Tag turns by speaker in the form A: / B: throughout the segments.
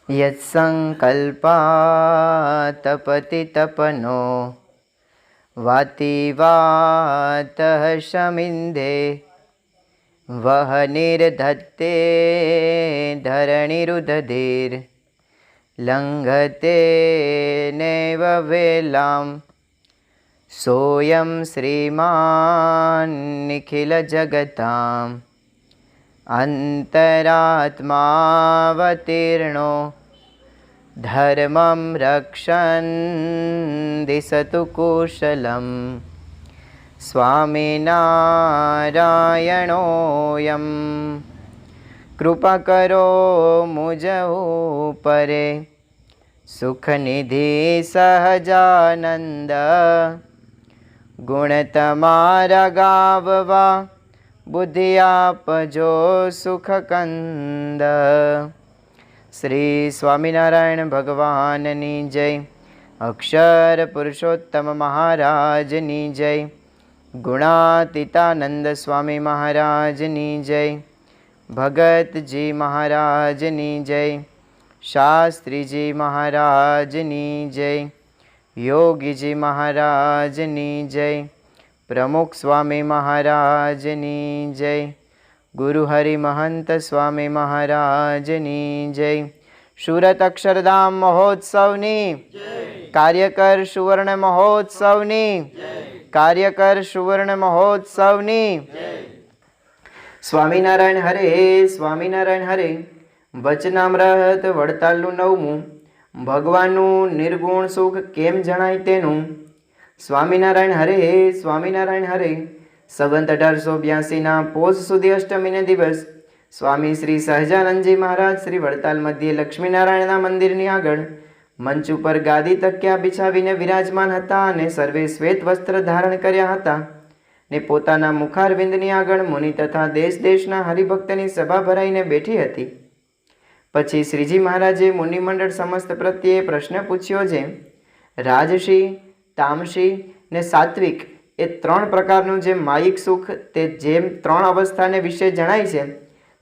A: यत्सङ्कल्पा तपति तपनो वाति वातः शमिन्धे वह निर्धत्ते धरणिरुदधीर् लङ्घते नैव वेलां सोऽयं श्रीमान् निखिलजगताम् अन्तरात्मावतीर्णो धर्मं रक्षन् दिशतु कुशलम् स्वामिनारायणोऽयं कृपा करो मुझ ऊपरे सुखनिधि सहजानंद गुण तमारा गाववा बुद्धि आपजो सुख कंद। श्री स्वामिनारायण भगवाननी जय। अक्षर पुरुषोत्तम महाराजनी जय। गुणातीतानंद स्वामी महाराजनी जय। भगत जी महाराजनी जय। शास्त्री जी महाराजनी जय। योगी जी महाराजनी जय। प्रमुख स्वामी महाराजनी जय। गुरु हरि महंत स्वामी महाराजनी जय। सूरत अक्षरधाम महोत्सवनी कार्यकर सुवर्ण महोत्सवनी कार्यकर सुवर्ण महोत्सवनी। स्वामीनारायण हरे स्वामीनारायण हरे। वचनामृत वड़तालનું 9મું ભગવાનનું નિર્ગુણ સુખ કેમ જણાય તેનું। સ્વામિનારાયણ હરે સ્વામિનારાયણ હરે। સંવત 1882 પોષ સુદી અષ્ટમીને દિવસ સ્વામી શ્રી સહજાનંદજી મહારાજ શ્રી વડતાલ મધ્યે લક્ષ્મીનારાયણના મંદિરની આગળ મંચ ઉપર ગાદી તકિયા બિછાવીને વિરાજમાન હતા અને સર્વે શ્વેત વસ્ત્ર ધારણ કર્યા હતા ને પોતાના મુખારવિંદની આગળ મુનિ તથા દેશ દેશના હરિભક્તની સભા ભરાઈને બેઠી હતી। પછી શ્રીજી મહારાજે મુનિમંડળ સમસ્ત પ્રત્યે પ્રશ્ન પૂછ્યો જે રાજસી તામસી ને સાત્વિક એ 3 પ્રકારનું જે માયિક સુખ તે જેમ 3 અવસ્થાને વિશે જણાય છે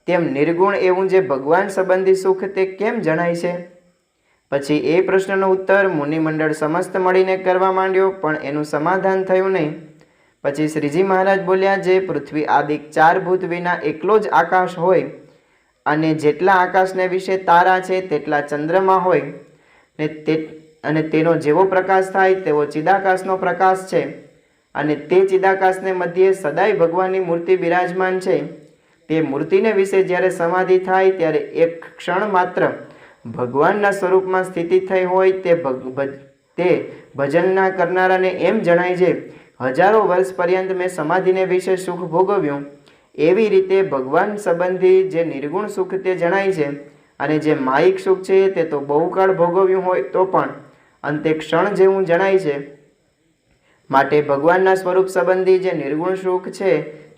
A: તેમ નિર્ગુણ એવું જે ભગવાન સંબંધી સુખ તે કેમ જણાય છે। પછી એ પ્રશ્નનો ઉત્તર મુનિમંડળ સમસ્ત મળીને કરવા માંડ્યો પણ એનું સમાધાન થયું નહીં। પછી શ્રીજી મહારાજ બોલ્યા જે પૃથ્વી આદિક 4 ભૂત વિના એકલો જ આકાશ હોય અને જેટલા આકાશને વિશે તારા છે તેટલા ચંદ્रमा હોય અને તેનો જેવો પ્રકાશ થાય તેવો ચિદાકાશનો પ્રકાશ છે અને તે ચિદાકાશને મધ્યે સદાય ભગવાનની મૂર્તિ બિરાજમાન છે। તે મૂર્તિને વિશે જ્યારે સમાધિ થાય ત્યારે એક ક્ષણ માત્ર ભગવાનના સ્વરૂપમાં સ્થિતિ થઈ હોય તે ભજનના કરનારાને એમ જણાય છે હજારો વર્ષ પર્યંત મેં સમાધિને વિશે સુખ ભોગવ્યું। એવી રીતે ભગવાન સંબંધી જે નિર્ગુણ સુખ તે જણાય છે અને જે માયિક સુખ છે તે તો બહુકાળ ભોગવ્યું હોય તો પણ અંતે ક્ષણ જેવું જણાય છે। માટે ભગવાનના સ્વરૂપ સંબંધી જે નિર્ગુણ સુખ છે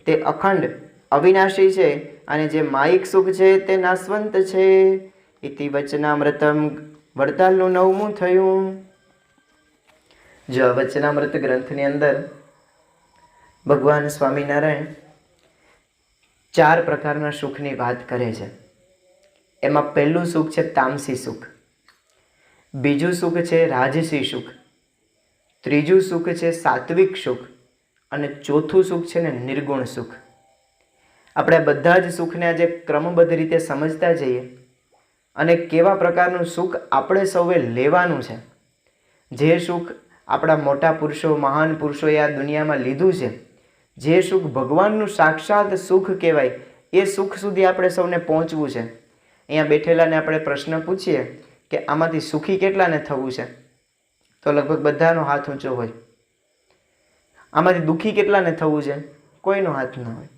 A: તે અખંડ અવિનાશી છે અને જે માયિક સુખ છે તે નાશવંત છે। ઇતિ વચનામૃતમ વડતાલનું 9મું થયું। જો વચનામૃત ગ્રંથની અંદર ભગવાન સ્વામિનારાયણ 4 પ્રકારના સુખની વાત કરે છે। એમાં પહેલું સુખ છે તામસી સુખ, બીજું સુખ છે રાજસી સુખ, ત્રીજું સુખ છે સાત્વિક સુખ અને ચોથું સુખ છે ને નિર્ગુણ સુખ। આપણે બધા જ સુખને આજે ક્રમબદ્ધ રીતે સમજતા જઈએ અને કેવા પ્રકારનું સુખ આપણે સૌએ લેવાનું છે। જે સુખ આપણા મોટા પુરુષો મહાન પુરુષોએ આ દુનિયામાં લીધું છે, જે સુખ ભગવાનનું સાક્ષાત સુખ કહેવાય એ સુખ સુધી આપણે સૌને પહોંચવું છે। અહીંયા બેઠેલાને આપણે પ્રશ્ન પૂછીએ કે આમાંથી સુખી કેટલાને થવું છે તો લગભગ બધાનો હાથ ઊંચો હોય। આમાંથી દુઃખી કેટલાને થવું છે કોઈનો હાથ ન હોય।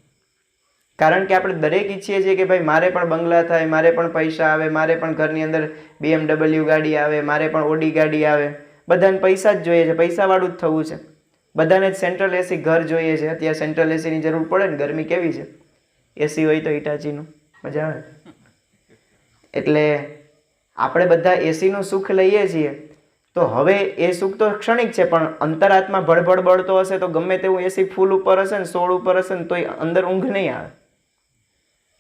A: કારણ કે આપણે દરેક ઈચ્છીએ છીએ કે ભાઈ મારે પણ બંગલા થાય, મારે પણ પૈસા આવે, મારે પણ ઘરની અંદર BMW ગાડી આવે, મારે પણ ઓડી ગાડી આવે। બધાને પૈસા જ જોઈએ છે, પૈસાવાળું જ થવું છે। બધાને જ સેન્ટ્રલ એસી ઘર જોઈએ છે। અત્યારે સેન્ટ્રલ એસીની જરૂર પડે ને, ગરમી કેવી છે, એસી હોય તો હિટાચીનું મજા આવે। એટલે આપણે બધા એસીનું સુખ લઈએ છીએ તો હવે એ સુખ તો ક્ષણિક છે પણ અંતરાત્મા ભડભડ બળતો હશે તો ગમે તેવું એસી ફૂલ ઉપર હશે ને 16 ઉપર હશે ને તોય અંદર ઊંઘ નહીં આવે।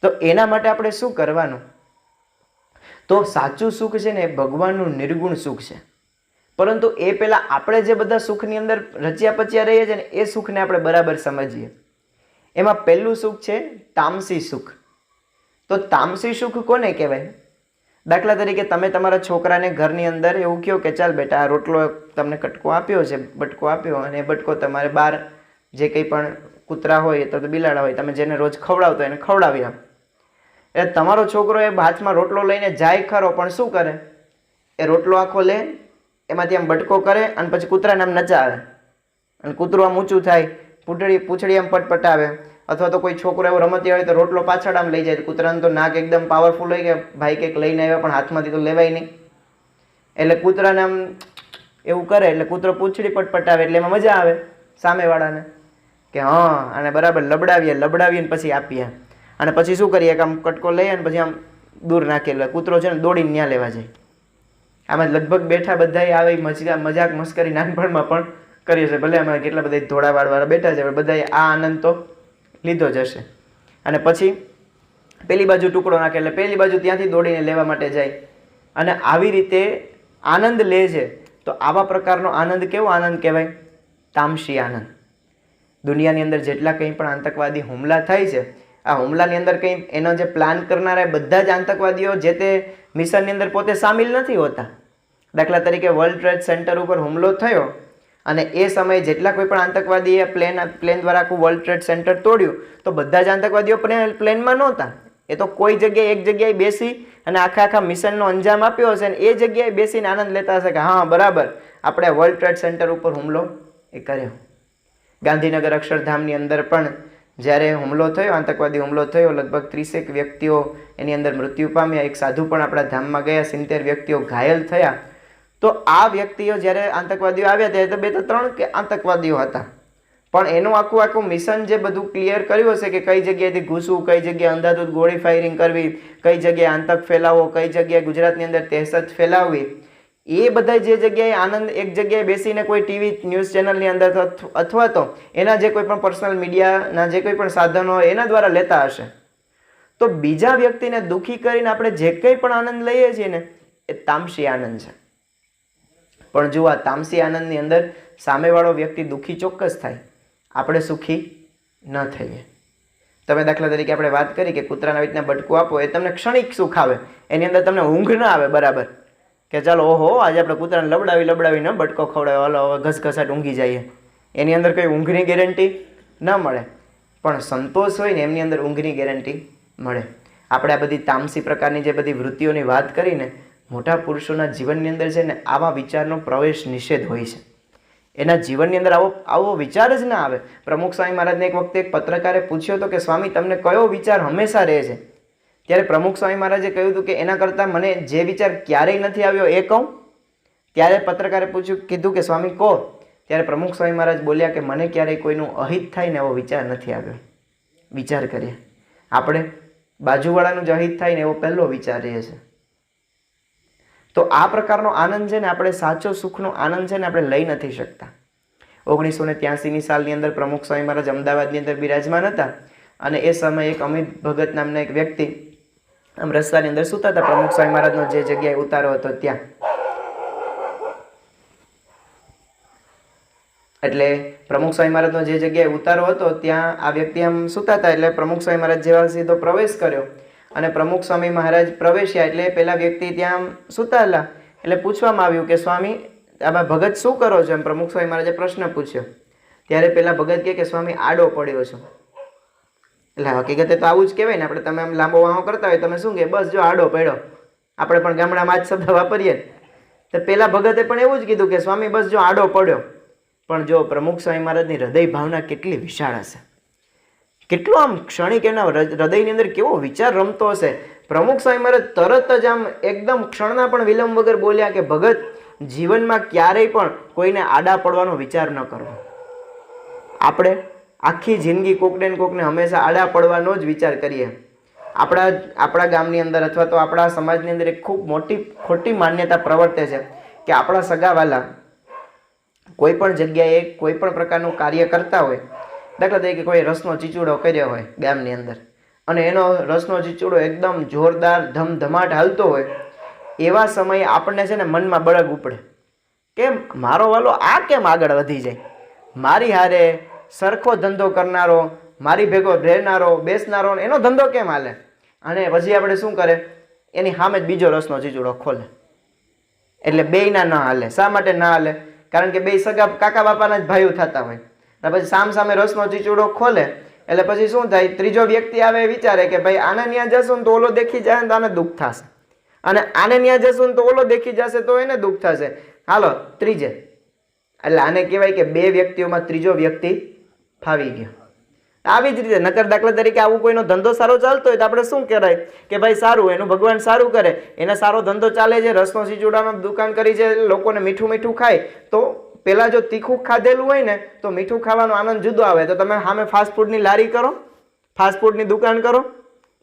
A: તો એના માટે આપણે શું કરવાનું? તો સાચું સુખ છે ને એ ભગવાનનું નિર્ગુણ સુખ છે. પરંતુ એ પહેલાં આપણે જે બધા સુખની અંદર રચ્યા પચ્યા રહીએ છીએ ને એ સુખને આપણે બરાબર સમજીએ. એમાં પહેલું સુખ છે તામસી સુખ. તો તામસી સુખ કોને કહેવાય? દાખલા તરીકે તમે તમારા છોકરાને ઘરની અંદર એવું કહો કે ચાલ બેટા આ રોટલો તમને કટકો આપ્યો છે, બટકો આપ્યો, અને એ બટકો તમારે બહાર જે કંઈ પણ કૂતરા હોય તો બિલાડા હોય તમે જેને રોજ ખવડાવતો એને ખવડાવી આપ. એટલે તમારો છોકરો એ હાથમાં રોટલો લઈને જાય ખરો, પણ શું કરે? એ રોટલો આખો લે, એમાંથી આમ બટકો કરે અને પછી કૂતરાને આમ નચાવે, અને કૂતરું આમ ઊંચું થાય, પૂંછડી આમ પટપટાવે. અથવા તો કોઈ છોકરો એવો રમતી હોય તો રોટલો પાછળ આમ લઈ જાય, કૂતરાને તો નાક એકદમ પાવરફુલ હોય કે ભાઈ કંઈક લઈને આવ્યા પણ હાથમાંથી તો લેવાય નહીં. એટલે કૂતરાને આમ એવું કરે એટલે કૂતરો પૂંછડી પટપટાવે એટલે એમાં મજા આવે સામેવાળાને કે હા અને બરાબર લબડાવીએ પછી આપીએ. અને પછી શું કરીએ કે આમ કટકો લઈએ અને પછી આમ દૂર નાખીએ એટલે કૂતરો છે ને દોડીને ન્યા લેવા જાય. આમાં લગભગ બેઠા બધા આવે મજાક મસ્કરી નાનપણમાં પણ કરીએ છીએ. ભલે અમે કેટલા બધા ધોળાવાળવાળા બેઠા છે, બધાએ આ આનંદ તો લીધો જ હશે. અને પછી પેલી બાજુ ટુકડો નાખે એટલે પેલી બાજુ ત્યાંથી દોડીને લેવા માટે જાય અને આવી રીતે આનંદ લે છે. તો આવા પ્રકારનો આનંદ કેવો આનંદ કહેવાય? તામસી આનંદ. દુનિયાની અંદર જેટલા કંઈ પણ આતંકવાદી હુમલા થાય છે, આ હુમલાની અંદર કંઈ એનો જે પ્લાન કરનારા બધા જ આતંકવાદીઓ જે તે મિશનની અંદર પોતે સામેલ નથી હોતા. દાખલા તરીકે વર્લ્ડ ટ્રેડ સેન્ટર ઉપર હુમલો થયો અને એ સમયે જેટલા કોઈ પણ આતંકવાદીએ પ્લેન દ્વારા આખું વર્લ્ડ ટ્રેડ સેન્ટર તોડ્યું તો બધા જ આતંકવાદીઓ પ્લેનમાં નહોતા. એ તો કોઈ જગ્યાએ એક જગ્યાએ બેસી અને આખા મિશનનો અંજામ આપ્યો હશે અને એ જગ્યાએ બેસીને આનંદ લેતા હશે કે હા બરાબર આપણે વર્લ્ડ ટ્રેડ સેન્ટર ઉપર હુમલો એ કર્યો. ગાંધીનગર અક્ષરધામની અંદર પણ જ્યારે હુમલો થયો, આતંકવાદી હુમલો થયો, લગભગ 30 વ્યક્તિઓ એની અંદર મૃત્યુ પામ્યા. એક સાધુ પણ આપણા ધામમાં ગયા, 70 વ્યક્તિઓ ઘાયલ થયા. તો આ વ્યક્તિઓ જ્યારે આતંકવાદીઓ આવ્યા ત્યારે તો 2 તો 3 આતંકવાદીઓ હતા, પણ એનું આખું મિશન જે બધું ક્લિયર કર્યું હશે કે કઈ જગ્યાએથી ઘૂસવું, કઈ જગ્યાએ અંધાધૂંધ ગોળી ફાયરિંગ કરવી, કઈ જગ્યાએ આતંક ફેલાવવો, કઈ જગ્યાએ ગુજરાતની અંદર દહેશત ફેલાવવી, એ બધા જે જગ્યાએ આનંદ એક જગ્યાએ બેસીને કોઈ ટીવી ન્યૂઝ ચેનલની અંદર અથવા તો એના જે કોઈ પણ પર્સનલ મીડિયાના જે કોઈ પણ સાધનો હોય એના દ્વારા લેતા હશે. તો બીજા વ્યક્તિને દુઃખી કરીને આપણે જે કંઈ પણ આનંદ લઈએ છીએ ને એ તામસી આનંદ છે. પણ જો આ તામસી આનંદની અંદર સામેવાળો વ્યક્તિ દુઃખી ચોક્કસ થાય, આપણે સુખી ન થઈએ. તમે દાખલા તરીકે આપણે વાત કરી કે કૂતરાના રીતના બટકું આપો, એ તમને ક્ષણિક સુખ આવે, એની અંદર તમને ઊંઘ ન આવે બરાબર કે ચાલો ઓહો આજે આપણે કૂતરાને લબડાવીને બટકો ખવડાવ્યો, હાલો હવે ઘસઘસાટ ઊંઘી જઈએ. એની અંદર કંઈ ઊંઘની ગેરંટી ન મળે, પણ સંતોષ હોય ને એમની અંદર ઊંઘની ગેરંટી મળે. આપણે આ બધી તામસી પ્રકારની જે બધી વૃત્તિઓની વાત કરીને મોટા પુરુષોના જીવનની અંદર છે ને આવા વિચારનો પ્રવેશ નિષેધ હોય છે. એના જીવનની અંદર આવો વિચાર જ ના આવે. પ્રમુખ સ્વામી મહારાજને એક વખતે એક પત્રકારે પૂછ્યો હતો કે સ્વામી તમને કયો વિચાર હંમેશા રહે છે? ત્યારે પ્રમુખ સ્વામી મહારાજે કહ્યું હતું કે એના કરતાં મને જે વિચાર ક્યારેય નથી આવ્યો એ કહું. ત્યારે પત્રકારે કીધું કે સ્વામી કહો. ત્યારે પ્રમુખ સ્વામી મહારાજ બોલ્યા કે મને ક્યારેય કોઈનું અહિત થાય ને એવો વિચાર નથી આવ્યો. વિચાર કરીએ, આપણે બાજુવાળાનું જ અહિત થાય ને એવો પહેલો વિચાર રહે છે. તો આ પ્રકારનો આનંદ છે ને આપણે સાચો સુખનો આનંદ છે ને આપણે લઈ નથી શકતા. 1983ની સાલની અંદર પ્રમુખ સ્વામી મહારાજ અમદાવાદની અંદર બિરાજમાન હતા અને એ સમયે એક અમિત ભગત નામના એક વ્યક્તિ આમ રસ્તાની અંદર સૂતા હતા. પ્રમુખ સ્વામી મહારાજનો જે જગ્યાએ ઉતારો હતો ત્યાં, એટલે પ્રમુખ સ્વામી મહારાજનો જે જગ્યાએ ઉતારો હતો ત્યાં આ વ્યક્તિ આમ સૂતા હતા. એટલે પ્રમુખ સ્વામી મહારાજ જેવા સીધો પ્રવેશ કર્યો અને પ્રમુખ સ્વામી મહારાજ પ્રવેશ્યા એટલે પેલા વ્યક્તિ ત્યાં સૂતાલા. એટલે પૂછવામાં આવ્યું કે સ્વામી આમાં ભગત શું કરો છો? એમ પ્રમુખ સ્વામી મહારાજે પ્રશ્ન પૂછ્યો. ત્યારે પેલા ભગત કહે કે સ્વામી આડો પડ્યો છું. એટલે હકીકતે તો આવું જ કહેવાય ને, આપણે તમે આમ લાંબો વાહો કરતા હોય તમે શું કે બસ જો આડો પડ્યો. આપણે પણ ગામડામાં આ જ શબ્દ વાપરીએ. તો પેલા ભગતે પણ એવું જ કીધું કે સ્વામી બસ જો આડો પડ્યો. પણ જો પ્રમુખ સ્વામી મહારાજની હૃદય ભાવના કેટલી વિશાળ હશે, કેટલો આમ ક્ષણિક એના હૃદયની અંદર કેવો વિચાર રમતો હશે. પ્રમુખ સ્વામી મહારાજ તરત જ આમ એકદમ ક્ષણના પણ વિલંબ વગર બોલ્યા કે ભગત જીવનમાં ક્યારેય પણ કોઈને આડા પડવાનો વિચાર ન કરવો. આપણે આખી જિંદગી કોકને ને કોકને હંમેશા આડા પડવાનો જ વિચાર કરીએ. આપણા ગામની અંદર અથવા તો આપણા સમાજની અંદર એક ખૂબ મોટી ખોટી માન્યતા પ્રવર્તે છે કે આપણા સગાવાલા કોઈ પણ જગ્યાએ કોઈ પણ પ્રકારનું કાર્ય કરતા હોય, દાખલા તરીકે કોઈ રસનો ચીચુડો કર્યો હોય ગામની અંદર અને એનો રસનો ચીચુડો એકદમ જોરદાર ધમધમાટ હાલતો હોય એવા સમયે આપણને છે ને મનમાં બળગ ઉપડે કે મારો વાલો આ કેમ આગળ વધી જાય, મારી હારે સરખો ધંધો કરનારો, મારી ભેગો રહેનારો બેસનારો, એનો ધંધો કેમ હાલે? અને પછી આપણે શું કરે, એની સામે જ બીજો રસનો ચીચુડો ખોલે. એટલે બેયના ના હાલે. શા માટે ના હાલે? કારણ કે બે સગા કાકા બાપાના જ ભાઈઓ થતા હોય. અને પછી સામે રસનો ચીચુડો ખોલે એટલે પછી શું થાય, ત્રીજો વ્યક્તિ આવે વિચારે કે ભાઈ આને ત્યાં જશું ને તો ઓલો દેખી જાય ને તો આને દુઃખ થશે, અને આને ત્યાં જશું ને તો ઓલો દેખી જશે તો એને દુઃખ થશે, હાલો ત્રીજે. એટલે આને કહેવાય કે બે વ્યક્તિઓમાં ત્રીજો વ્યક્તિ ફાવી ગયો. આવી જ રીતે નકર દાખલા તરીકે આવું કોઈનો ધંધો સારો ચાલતો હોય તો આપણે શું કહેવાય કે ભાઈ સારું, એનું ભગવાન સારું કરે, એને સારો ધંધો ચાલે છે, રસનો ચીચુડાનો દુકાન કરી છે, લોકોને મીઠું મીઠું ખાય. તો પેલા જો તીખું ખાધેલું હોય ને તો મીઠું ખાવાનો આનંદ જુદો આવે. તો તમે સામે ફાસ્ટફૂડની લારી કરો, ફાસ્ટફૂડની દુકાન કરો,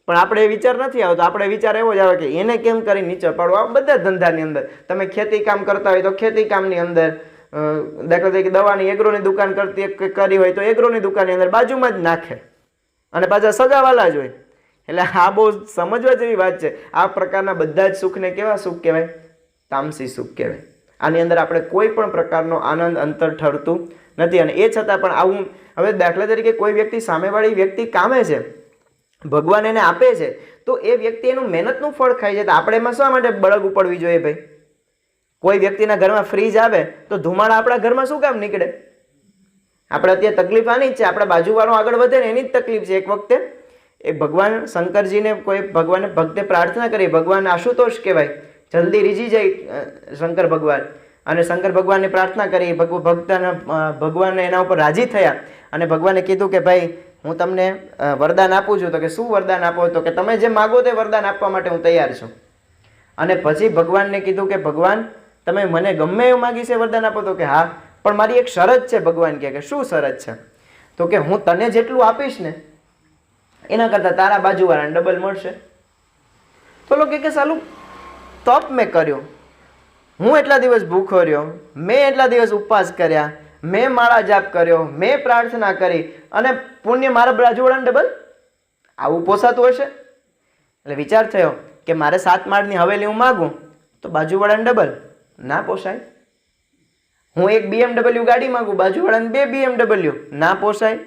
A: પણ આપણે એ વિચાર નથી આવતો. આપણે વિચાર એવો જ આવે કે એને કેમ કરી નીચે પાડવું. આ બધા ધંધાની અંદર તમે ખેતી કામ કરતા હોય તો ખેતી કામની અંદર, દાખલા તરીકે દવાની એગ્રોની દુકાન કરી હોય તો એગ્રોની દુકાનની અંદર બાજુમાં જ નાખે, અને પાછા સગાવાલા જ હોય. એટલે આ બહુ સમજવા જેવી વાત છે. આ પ્રકારના બધા જ સુખને કેવા સુખ કહેવાય? તામસી સુખ કહેવાય. આની અંદર આપણે કોઈ પણ પ્રકારનો આનંદ અંતર ઠરતું નથી. અને એ છતાં પણ આવું, હવે દાખલા તરીકે કોઈ વ્યક્તિ, સામેવાળી વ્યક્તિ કામે છે, ભગવાન એને આપે છે, તો એ વ્યક્તિ એનું મહેનતનું ફળ ખાય છે. તો આપણે એમાં શા માટે બળગ ઉપડવી જોઈએ ભાઈ? કોઈ વ્યક્તિના ઘરમાં ફ્રીજ આવે તો ધુમાડા આપણા ઘરમાં શું કામ નીકળે? આપણે અત્યારે તકલીફ આની જ છે, આપણા બાજુવાળો આગળ વધે ને એની જ તકલીફ છે. એક વખતે એ ભગવાન શંકરજીને કોઈ ભગવાને ભક્તે પ્રાર્થના કરી, ભગવાન આશુતોષ કહેવાય, જલ્દી રીઝી જાય શંકર ભગવાન, અને શંકર ભગવાનને પ્રાર્થના કરી, ભગવાનને એના ઉપર રાજી થયા, અને ભગવાને કીધું કે ભાઈ હું તમને વરદાન આપું છું. તો કે શું વરદાન આપો? તો કે તમે જે માગો તે વરદાન આપવા માટે હું તૈયાર છું. અને પછી ભગવાનને કીધું કે ભગવાન તમે મને ગમે એવું માગી છે વરદાન આપો? તો કે હા, પણ મારી એક શરત છે. ભગવાન કહે કે શું શરત છે? તો કે હું તને જેટલું આપીશ ને એના કરતાં તારા બાજુવાળાને ડબલ મળશે. તો લોકો કે સાલું તપ મેં કર્યો, હું એટલા દિવસ ભૂખો રહ્યો, મેં એટલા દિવસ ઉપવાસ કર્યા, મેં માળા જાપ કર્યો, મેં પ્રાર્થના કરી, અને પુણ્ય મારા બાજુવાળાને ડબલ? આવું પોસાતું હશે? એટલે વિચાર થયો કે મારે 7 માળની હવેલી હું માગું તો બાજુવાળાને ડબલ ના પોસાય. હું એક BMW ગાડી માગું, બાજુવાળાને 2 BMW ના પોસાય.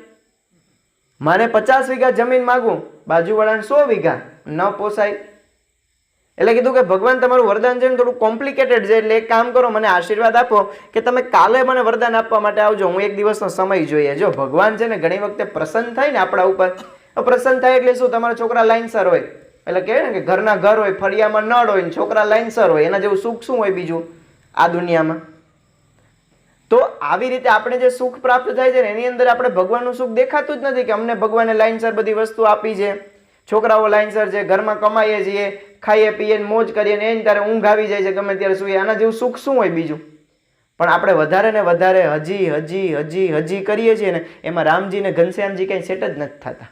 A: મારે 50 વીઘા જમીન માગું, બાજુવાળાને 100 વીઘા ન પોસાય. એટલે કીધું કે ભગવાન તમારું વરદાન છે ને થોડું કોમ્પ્લિકેટેડ છે, એટલે એક કામ કરો, મને આશીર્વાદ આપો કે તમે કાલે મને વરદાન આપવા માટે આવજો, હું એક દિવસનો સમય જોઈએ. જો ભગવાન છે ને ઘણી વખતે પ્રસન્ન થાય ને આપણા ઉપર, પ્રસન્ન થાય એટલે શું, તમારા છોકરા લાઈનસર હોય, એટલે કહેવાય ને કે ઘરના ઘર હોય, ફળિયામાં નળ હોય, છોકરા લાઈનસર હોય, એના જેવું સુખ શું હોય બીજું આ દુનિયામાં? તો આવી રીતે આપણે જે સુખ પ્રાપ્ત થાય છે ને એની અંદર આપણે ભગવાનનું સુખ દેખાતું જ નથી કે અમને ભગવાને લાઈનસર બધી વસ્તુ આપી છે, છોકરાઓ લાઈનસર છે, ઘરમાં કમાઈએ છીએ, ખાઈએ પીએ મોજ કરીએ ને એને ત્યારે ઊંઘ આવી જાય છે, ગમે ત્યારે સૂઈએ. આના જેવું સુખ શું હોય બીજું? પણ આપણે વધારે ને વધારે હજી કરીએ છીએ ને એમાં રામજી ને ઘનશ્યામજી કંઈ સેટ જ નથી થતા.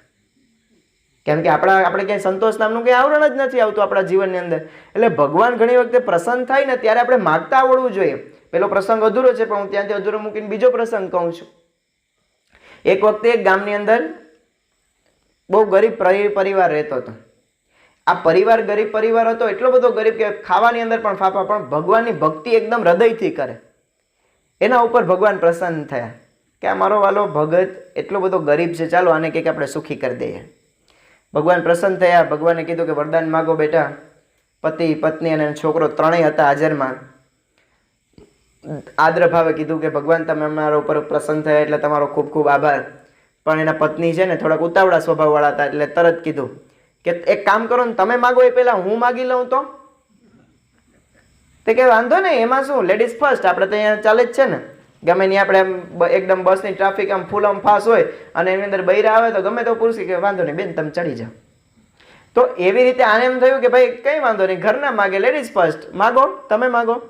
A: કેમ કે આપણે ક્યાંય સંતોષ નામનું કંઈ આવરણ જ નથી આવતું આપણા જીવનની અંદર. એટલે ભગવાન ઘણી વખતે પ્રસન્ન થાય ને ત્યારે આપણે માગતા આવડવું જોઈએ. પેલો પ્રસંગ અધૂરો છે પણ હું ત્યાંથી અધૂરો મૂકીને બીજો પ્રસંગ કહું છું. એક વખતે એક ગામની અંદર બહુ ગરીબ પરિવાર રહેતો હતો. આ પરિવાર ગરીબ પરિવાર હતો, એટલો બધો ગરીબ કે ખાવાની અંદર પણ ફાફા, પણ ભગવાનની ભક્તિ એકદમ હૃદયથી કરે. એના ઉપર ભગવાન પ્રસન્ન થયા કે આ મારો વાલો ભગત એટલો બધો ગરીબ છે, ચાલો આને કંઈક આપણે સુખી કરી દઈએ. ભગવાન પ્રસન્ન થયા. ભગવાને કીધું કે વરદાન માગો બેટા. પતિ પત્ની અને છોકરો ત્રણેય હતા હાજરમાં. આદ્ર ભાવે કીધું કે ભગવાન તમે અમારા ઉપર પ્રસન્ન થયા એટલે તમારો ખૂબ ખૂબ આભાર. પણ એના પત્ની છે ને થોડાક ઉતાવળા સ્વભાવવાળા હતા, એટલે તરત કીધું કે એક કામ કરો ને, તમે માગો એ પહેલા હું માગી લઉં તો? તે કે વાંધો નહીં, એમાં શું, લેડીઝ ફર્સ્ટ, આપણે તો અહીંયા ચાલે જ છે ને. ગમે નહીં આપણે એકદમ બસની ટ્રાફિક આમ ફૂલ આમ ફાસ હોય અને એની અંદર બૈરા આવે તો ગમે તો પૂછે કે વાંધો નહીં બેન તમે ચડી જાઓ. તો એવી રીતે આને એમ થયું કે ભાઈ કંઈ વાંધો નહીં, ઘરના માગે, લેડીઝ ફર્સ્ટ, માગો તમે માગો.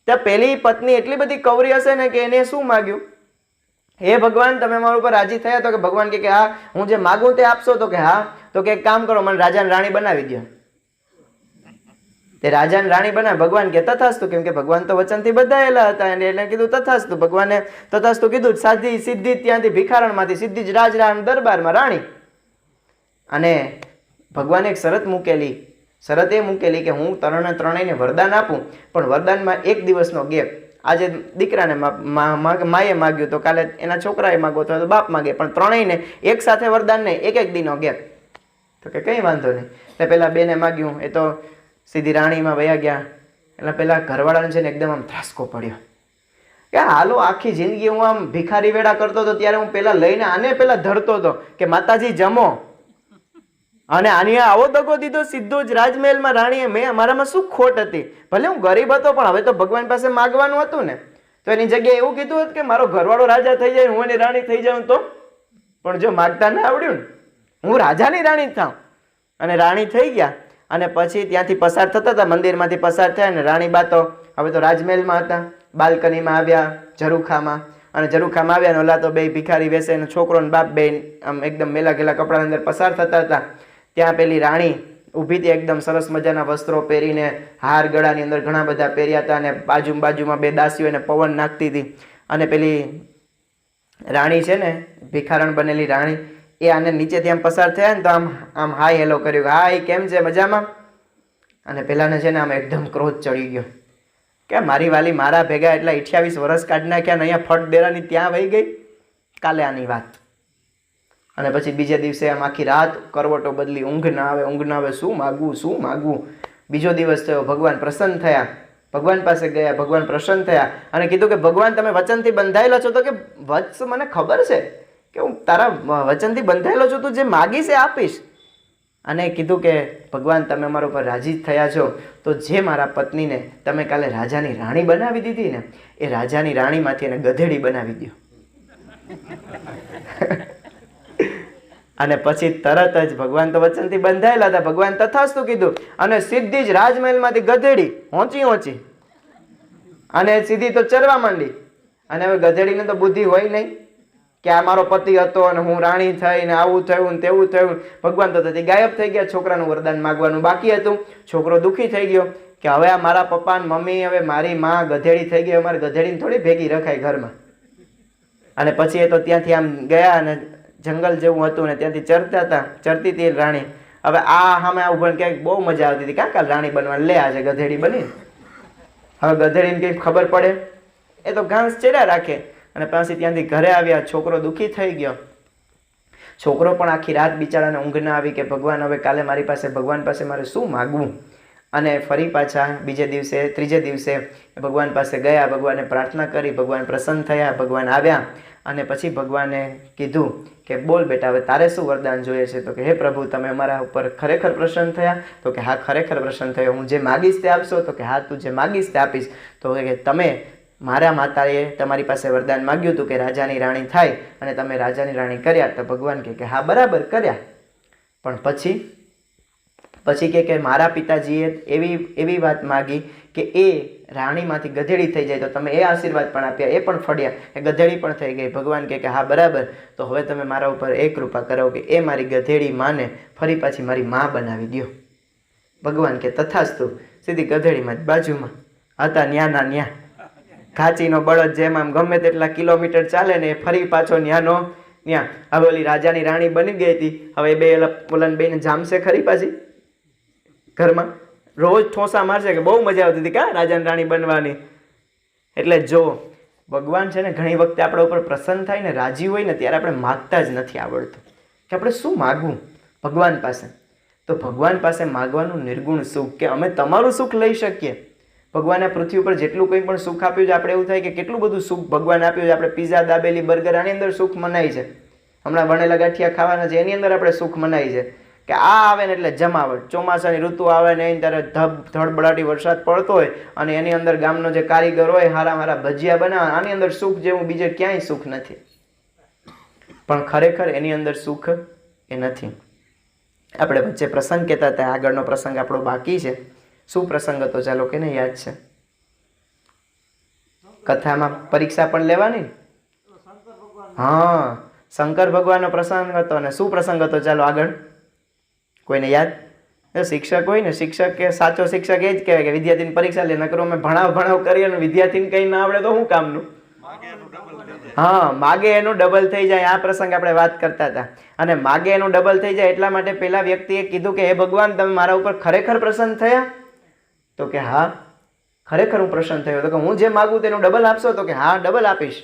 A: ત્યાં પેલી પત્ની એટલી બધી કવરી હશે ને કે એને શું માગ્યું, હે ભગવાન તમે મારા ઉપર રાજી થયા? તો કે ભગવાન કે હા હું જે માગું તે આપશો? તો કે હા. તો કે એક કામ કરો, મને રાજાને રાણી બનાવી દો. તે રાજાને રાણી બનાવે. ભગવાન કે તથાસ્તુ, કેમ કે ભગવાન તો વચનથી બંધાયેલા હતા, એટલે કીધું તથાસ્તુ. ભગવાને તથાસ્તુ કીધું. સાધી સીધી ત્યાંથી ભિખારણમાંથી સીધી જ રાજ દરબારમાં રાણી. અને ભગવાને એક શરત મૂકેલી, શરત એ મૂકેલી કે હું ત્રણેયને વરદાન આપું, પણ વરદાનમાં એક દિવસનો ગેપ. આજે દીકરાને માએ માગ્યું તો કાલે એના છોકરાએ માગો તો બાપ માગે, પણ ત્રણેયને એક સાથે વરદાન નહીં, એક એક દિનનો ગેપ. તો કે કંઈ વાંધો નહીં. એટલે પેલા બેને માગ્યું, એ તો સીધી રાણીમાં વયા ગયા. એટલે પેલા ઘરવાળાને છે ને એકદમ આમ ત્રાસકો પડ્યો કે હાલો આખી જિંદગી હું આમ ભિખારી વેડા કરતો હતો, ત્યારે હું પેલા લઈને આને પેલા ધરતો હતો કે માતાજી જમો, અને આની આવો દગો દીધો સીધો જ રાજમહેલમાં. રાણીએ મારામાં શું ખોટ હતી? ભલે હું ગરીબ હતો, પણ હવે તો ભગવાન પાસે માગવાનું હતું ને. તો એની જગ્યાએ એવું કીધું હતું કે મારો ઘરવાળો રાજા થઈ જાય, હું એની રાણી થઈ જાઉં તો. પણ જો માગતા ના આવડ્યું ને, હું રાજાની રાણી થાઉં. અને રાણી થઈ ગયા. અને પછી ત્યાંથી પસાર થતા હતા, મંદિરમાંથી પસાર થયા, અને રાણી બા તો હવે તો રાજમહેલમાં હતા. બાલ્કનીમાં આવ્યા ઝરૂખામાં, અને ઝરૂખામાં આવ્યા, ઓલા તો બે ભિખારી વેસે, એનો છોકરો ને બાપ બે આમ એકદમ મેલા ગેલા કપડાની અંદર પસાર થતા હતા. ત્યાં પેલી રાણી ઊભી હતી, એકદમ સરસ મજાના વસ્ત્રો પહેરીને, હાર ગળાની અંદર ઘણા બધા પહેર્યા હતા, અને બાજુમાં બે દાસીઓ એને પવન નાખતી હતી. અને પેલી રાણી છે ને, ભિખારણ બનેલી રાણી, એ આને નીચેથી આમ પસાર થયા ને તો આમ હાય હેલો કર્યું, હાય કેમ છે, મજામાં? અને પેલાને છે ને આમ એકદમ ક્રોધ ચડી ગયો કે મારી વાલી મારા ભેગા એટલા 28 વર્ષ કાઢી નાખ્યા ને અહીંયા ફટ દેરાની ત્યાં વહી ગઈ. કાલે આની વાત. અને પછી બીજે દિવસે આમ આખી રાત કરવટો બદલી, ઊંઘ ના આવે, શું માગવું. બીજો દિવસ થયો, ભગવાન પ્રસન્ન થયા, ભગવાન પાસે ગયા, ભગવાન પ્રસન્ન થયા અને કીધું કે ભગવાન તમે વચનથી બંધાયેલા છો? તો કે વત્સ મને ખબર છે કે હું તારા વચનથી બંધાયેલો છું, તું જે માગીશ એ આપીશ. અને કીધું કે ભગવાન તમે અમારા ઉપર રાજી થયા છો, તો જે મારા પત્નીને તમે કાલે રાજાની રાણી બનાવી દીધી ને, એ રાજાની રાણીમાંથી એને ગધેડી બનાવી દો. અને પછી તરત જ ભગવાન તો વચનથી બંધાયેલા હતા, ભગવાન તથાસ્તુ કીધું, અને સીધી જ રાજમહેલમાંથી ગધેડી ઊંચી અને સીધી તો ચરવા માંડી. અને હવે ગધેડીને તો બુદ્ધિ હોય નહીં કે આ મારો પતિ હતો અને હું રાણી થઈ ને આવું થયું ને તેવું થયું. ભગવાન તો ગાયબ થઈ ગયા. છોકરાનું વરદાન માગવાનું બાકી હતું. છોકરો દુઃખી થઈ ગયો કે હવે આ મારા પપ્પા ને મમ્મી, હવે મારી માં ગધેડી થઈ ગઈ, અમારે ગધેડીને થોડી ભેગી રખાય ઘરમાં. અને પછી એ તો ત્યાંથી આમ ગયા, અને જંગલ જેવું હતું ને ત્યાંથી ચરતી હતી રાણી. હવે આ સામે ઉભા ક્યાંક બહુ મજા આવતી હતી, કાં રાણી બનવાની, લે આજે ગધેડી બની. હવે ગધેડીને કંઈક ખબર પડે, એ તો ઘાસ ચેડા રાખે. અને પછી ત્યાંથી ઘરે આવ્યા, છોકરો દુઃખી થઈ ગયો. છોકરો પણ આખી રાત બિચારાને ઊંઘ ના આવી કે ભગવાન હવે કાલે મારી પાસે ભગવાન પાસે મારે શું માગવું. અને ફરી પાછા બીજે દિવસે, ત્રીજે દિવસે ભગવાન પાસે ગયા, ભગવાને પ્રાર્થના કરી, ભગવાન પ્રસન્ન થયા, ભગવાન આવ્યા. અને પછી ભગવાને કીધું કે બોલ બેટા, હવે તારે શું વરદાન જોઈએ છે? તો કે હે પ્રભુ, તમે અમારા ઉપર ખરેખર પ્રસન્ન થયા? તો કે હા, ખરેખર પ્રસન્ન થયો. હું જે માગીશ તે આપશો? તો કે હા, તું જે માગીશ તે આપીશ. તો કે તમે મારા માતાએ તમારી પાસે વરદાન માગ્યું હતું કે રાજાની રાણી થાય, અને તમે રાજાની રાણી કર્યા. તો ભગવાન કે હા બરાબર કર્યા, પણ પછી કે મારા પિતાજીએ એવી વાત માગી કે એ રાણીમાંથી ગધેડી થઈ જાય, તો તમે એ આશીર્વાદ પણ આપ્યા, એ પણ ફળ્યા, એ ગધેડી પણ થઈ ગઈ. ભગવાન કે હા બરાબર, તો હવે તમે મારા ઉપર એ કૃપા કરો કે એ મારી ગધેડી માને ફરી પાછી મારી માં બનાવી દો. ભગવાન કે તથાસ્તુ. સીધી ગધેડીમાં બાજુમાં હતા, ન્યાના ન્યા ઘાચીનો બળદ જેમ આમ ગમે તેટલા કિલોમીટર ચાલે ને, એ ફરી પાછો ન્યાનો ન્યા. હવે ઓલી રાજાની રાણી બની ગઈ હતી. હવે બે ઓલાને બેને જામશે ખરી પાછી ઘરમાં, રોજ ઠોસા મારશે કે બહુ મજા આવતી હતી કાં રાજાની રાણી બનવાની. એટલે જો ભગવાન છે ને, ઘણી વખતે આપણા ઉપર પ્રસન્ન થાય ને, રાજી હોય ને, ત્યારે આપણે માગતા જ નથી આવડતું કે આપણે શું માગવું ભગવાન પાસે. તો ભગવાન પાસે માગવાનું નિર્ગુણ સુખ, કે અમે તમારું સુખ લઈ શકીએ. ભગવાને પૃથ્વી ઉપર જેટલું કંઈ પણ સુખ આપ્યું છે, આપણે એવું થાય કે કેટલું બધું સુખ ભગવાન આપ્યું છે. આપણે પીઝા, દાબેલી, બર્ગર, આની અંદર સુખ મનાય છે. હમણાં વણેલા ગાંઠિયા ખાવાના છે, એની અંદર આપણે સુખ મનાય છે. કે આ આવે ને એટલે જમાવટ, ચોમાસાની ઋતુ આવે ને એની ત્યારે ધડબડાટી વરસાદ પડતો હોય, અને એની અંદર ગામનો જે કારીગર હોય હારા ભજીયા બનાવે, આની અંદર સુખ જેવું બીજે ક્યાંય સુખ નથી. પણ ખરેખર એની અંદર સુખ એ નથી. આપણે વચ્ચે પ્રસંગ કહેતા હતા, આગળનો પ્રસંગ આપણો બાકી છે. શું પ્રસંગ હતો? ચાલો કેને યાદ છે? કથામાં પરીક્ષા પણ લેવાની. હા, શંકર ભગવાનનો પ્રસંગ હતો. અને શું પ્રસંગ હતો? ચાલો આગળ કોઈને યાદ? શિક્ષક હોય ને, શિક્ષક કે સાચો શિક્ષક એ જ કહેવાય કે વિદ્યાર્થીની પરીક્ષા લે. નકરો અમે ભણાવ કરીએ ને વિદ્યાર્થીને કંઈ ના આવડે તો શું કામનું? હા, માગે એનું ડબલ થઈ જાય, આ પ્રસંગ આપણે વાત કરતા હતા. અને માગે એનું ડબલ થઈ જાય એટલા માટે પેલા વ્યક્તિએ કીધું કે હે ભગવાન, તમે મારા ઉપર ખરેખર પ્રસન્ન થયા? તો કે હા, ખરેખર હું પ્રસન્ન થયો. તો કે હું જે માગું તેનું ડબલ આપશો? તો કે હા, ડબલ આપીશ.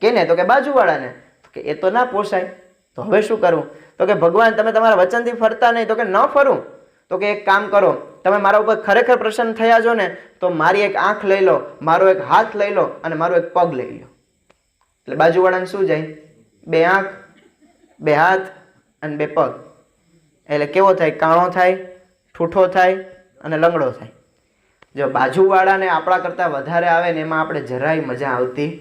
A: કેને? તો કે બાજુવાળાને. તો કે એ તો ના પોસાય, તો હવે શું કરવું? તો કે ભગવાન, તમે તમારા વચનથી ફરતા નહીં. તો કે ન ફરું. તો કે એક કામ કરો, તમે મારા ઉપર ખરેખર પ્રસન્ન થયા છો ને, તો મારી એક આંખ લઈ લો, મારો એક હાથ લઈ લો અને મારો એક પગ લઈ લો. એટલે બાજુવાળાને શું જાય? બે આંખ, બે હાથ અને બે પગ. એટલે કેવો થાય? કાણો થાય, ઠૂઠો થાય અને લંગડો થાય. જો બાજુવાળાને આપણા કરતાં વધારે આવે ને, એમાં આપણે જરાય મજા આવતી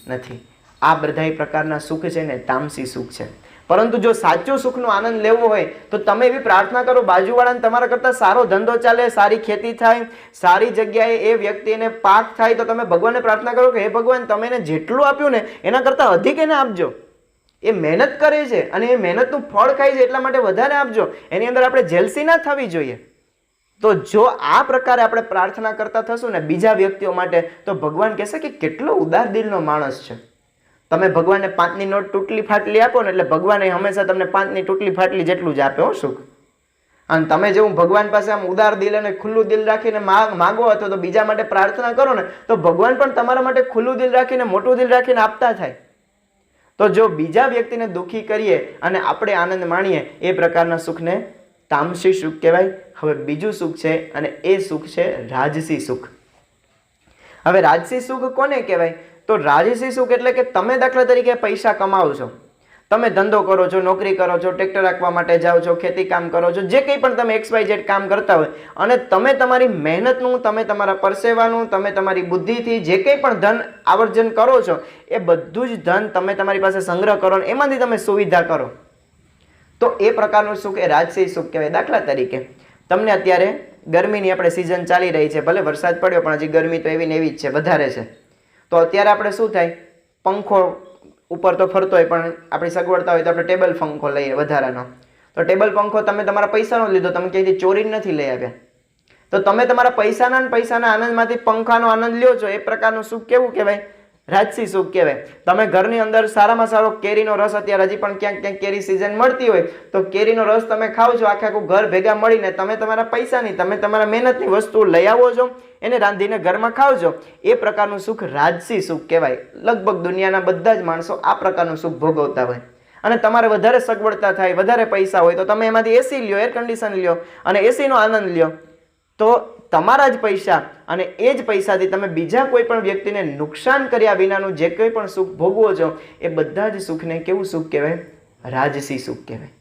A: નથી. આ બધા પ્રકારના સુખ છે ને તામસી સુખ છે. પરંતુ જો સાચું સુખનો આનંદ લેવો હોય તો તમે એવી પ્રાર્થના કરો, બાજુવાળાને તમારા કરતાં સારો ધંધો ચાલે, સારી ખેતી થાય, સારી જગ્યાએ એ વ્યક્તિને પાક થાય, તો તમે ભગવાનને પ્રાર્થના કરો કે હે ભગવાન, તમે એને જેટલું આપ્યું ને એના કરતાં અધિક એને આપજો. એ મહેનત કરે છે અને એ મહેનતનું ફળ ખાય છે, એટલા માટે વધારે આપજો. એની અંદર આપણે જેલસી ના થવી જોઈએ. તો જો આ પ્રકારે આપણે પ્રાર્થના કરતા થશું ને બીજા વ્યક્તિઓ માટે, તો ભગવાન કહેશે કે કેટલો ઉદાર દિલનો માણસ છે. તમે ભગવાનને 5ની નોટ તૂટલી ફાટલી આપો ને, એટલે ભગવાન હંમેશા તમને 5ની તૂટલી ફાટલી જેટલું જ આપે હો સુખ. અને તમે જેવું ભગવાન પાસે આમ ઉદાર દિલ અને ખુલ્લું દિલ રાખીને માગો અથવા તો બીજા માટે પ્રાર્થના કરો ને, તો ભગવાન પણ તમારા માટે ખુલ્લું દિલ રાખીને, મોટું દિલ રાખીને આપતા થાય. તો જો બીજા વ્યક્તિને દુઃખી કરીએ અને આપણે આનંદ માણીએ, એ પ્રકારના સુખને તામસી સુખ કહેવાય. હવે બીજું સુખ છે અને એ સુખ છે રાજસી સુખ. હવે રાજસી સુખ કોને કહેવાય? તો રાજસી સુખ એટલે કે તમે દાખલા તરીકે પૈસા કમાવો છો, તમે ધંધો કરો છો, નોકરી કરો છો, ટ્રેક્ટર રાખવા માટે જાઓ છો, ખેતી કામ કરો છો, જે કંઈ પણ તમે XYZ કામ કરતા હોય, અને તમે તમારી મહેનતનું, તમે તમારા પરસેવાનું, તમે તમારી બુદ્ધિથી જે કંઈ પણ ધન આવર્જન કરો છો, એ બધું જ ધન તમે તમારી પાસે સંગ્રહ કરો અને એમાંથી તમે સુવિધા કરો, તો એ પ્રકારનું સુખ એ રાજસી સુખ કહેવાય. દાખલા તરીકે તમને અત્યારે ગરમીની આપણે સિઝન ચાલી રહી છે, ભલે વરસાદ પડ્યો પણ હજી ગરમી તો એવી ને એવી જ છે, વધારે છે. તો અત્યારે આપણે શું થાય? પંખો ઉપર તો ફરતો હોય, પણ આપણી સગવડતા હોય તો આપણે ટેબલ પંખો લઈએ વધારાનો. તો ટેબલ પંખો તમે તમારા પૈસાનો લીધો, તમે ક્યાંયથી ચોરી નથી લઈ આવ્યા. તો તમે તમારા પૈસાના આનંદમાંથી પંખાનો આનંદ લ્યો છો. એ પ્રકારનું સુખ કેવું કહેવાય? રાજસી સુખ કહેવાય. તમે ઘરની અંદર સારામાં સારો કેરીનો રસ, અત્યારે હજી પણ ક્યાંક ક્યાંક કેરી સિઝન મળતી હોય તો કેરીનો રસ તમે ખાવ છો, આખું ઘર ભેગા મળીને તમે તમારા પૈસાની, તમે તમારા મહેનતની વસ્તુ લઈ આવો છો, એને રાંધીને ઘરમાં ખાવ છો. એ પ્રકારનું સુખ રાજસી સુખ કહેવાય. લગભગ દુનિયાના બધા જ માણસો આ પ્રકારનું સુખ ભોગવતા હોય. અને તમારે વધારે સગવડતા થાય, વધારે પૈસા હોય, તો તમે એમાંથી એસી લ્યો, એર કન્ડિશન લ્યો અને એસીનો આનંદ લ્યો. તો તમારા જ પૈસા અને એ જ પૈસાથી તમે બીજા કોઈ પણ વ્યક્તિને નુકસાન કર્યા વિનાનું જે કોઈ પણ સુખ ભોગવો છો, એ બધા જ સુખને કેવું સુખ કહેવાય? રાજસી સુખ કહેવાય.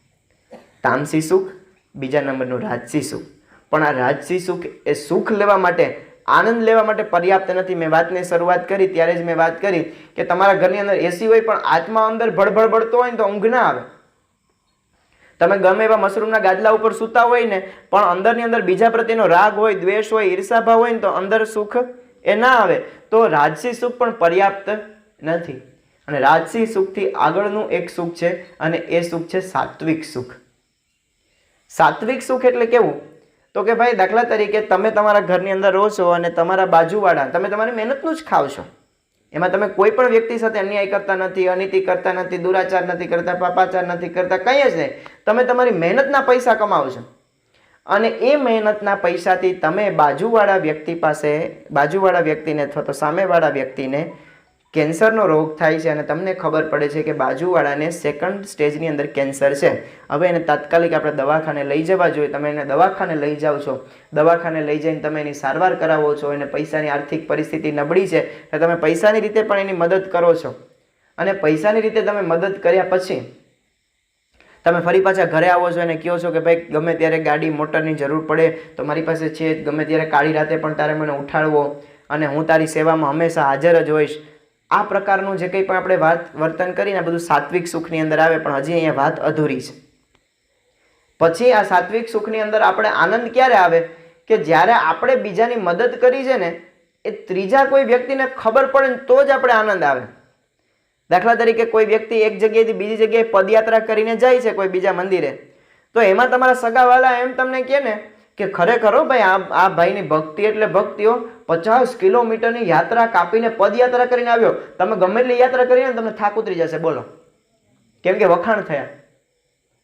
A: તામસી સુખ, બીજા નંબરનું રાજસી સુખ. પણ આ રાજસી સુખ એ સુખ લેવા માટે, આનંદ લેવા માટે પર્યાપ્ત નથી. મેં વાતની શરૂઆત કરી ત્યારે જ મેં વાત કરી કે તમારા ઘરની અંદર એસી હોય પણ આત્મા અંદર ભડભડ બળતો હોય ને તો ઊંઘ ના આવે. તમે ગમે એવા મશરૂમના ગાદલા ઉપર સૂતા હોય ને, પણ અંદરની અંદર બીજા પ્રત્યેનો રાગ હોય, દ્વેષ હોય, ઈર્ષાભાવ હોય ને, તો અંદર સુખ એ ના આવે. તો રાજસી સુખ પણ પર્યાપ્ત નથી. અને રાજસી સુખથી આગળનું એક સુખ છે અને એ સુખ છે સાત્વિક સુખ. સાત્વિક સુખ એટલે કેવું? તો કે ભાઈ દાખલા તરીકે તમે તમારા ઘરની અંદર રહો છો અને તમારા બાજુવાળા, તમે તમારી મહેનતનું જ ખાવ છો, એમાં તમે કોઈ પણ વ્યક્તિ સાથે અન્યાય કરતા નથી, અનીતિ કરતા નથી, દુરાચાર નથી કરતા, પાપાચાર નથી કરતા, કંઈ જ નહીં. તમે તમારી મહેનતના પૈસા કમાવો છો અને એ મહેનતના પૈસાથી તમે બાજુવાળા વ્યક્તિ પાસે, બાજુવાળા વ્યક્તિને અથવા તો સામેવાળા વ્યક્તિને કેન્સરનો રોગ થાય છે અને તમને ખબર પડે છે કે બાજુવાળાને 2nd સ્ટેજની અંદર કેન્સર છે. હવે એને તાત્કાલિક આપણે દવાખાને લઈ જવા જોઈએ. તમે એને દવાખાને લઈ જાઓ છો, દવાખાને લઈ જઈને તમે એની સારવાર કરાવો છો, એને પૈસાની આર્થિક પરિસ્થિતિ નબળી છે તો તમે પૈસાની રીતે પણ એની મદદ કરો છો. અને પૈસાની રીતે તમે મદદ કર્યા પછી તમે ફરી પાછા ઘરે આવો છો અને કહો છો કે ભાઈ ગમે ત્યારે ગાડી મોટરની જરૂર પડે તો મારી પાસે છે, ગમે ત્યારે કાળી રાતે પણ તારે મને ઉઠાડવો અને હું તારી સેવામાં હંમેશા હાજર જ હોઈશ. આ પ્રકારનું જે કંઈ પણ આપણે વર્તન કરીને બધું સાત્વિક સુખની અંદર આવે, પણ હજી અહીંયા વાત અધૂરી છે. પછી આ સાત્વિક સુખની અંદર આપણે આનંદ ક્યારે આવે? કે જ્યારે આપણે બીજાની મદદ કરી છે ને, એ ત્રીજા કોઈ વ્યક્તિને ખબર પડે ને તો જ આપણે આનંદ આવે. દાખલા તરીકે કોઈ વ્યક્તિ એક જગ્યાએથી બીજી જગ્યાએ પદયાત્રા કરીને જાય છે કોઈ બીજા મંદિરે, તો એમાં તમારા સગાવાલા એમ તમને કહે ને કે ખરેખર ભાઈ આ ભાઈની ભક્તિ એટલે ભક્તિઓ 50 કિલોમીટરની યાત્રા કાપીને પદયાત્રા કરીને આવ્યો. તમે ગમે એટલી યાત્રા કરીને તમને થાક ઉતરી જશે, બોલો, કેમ કે વખાણ થયા,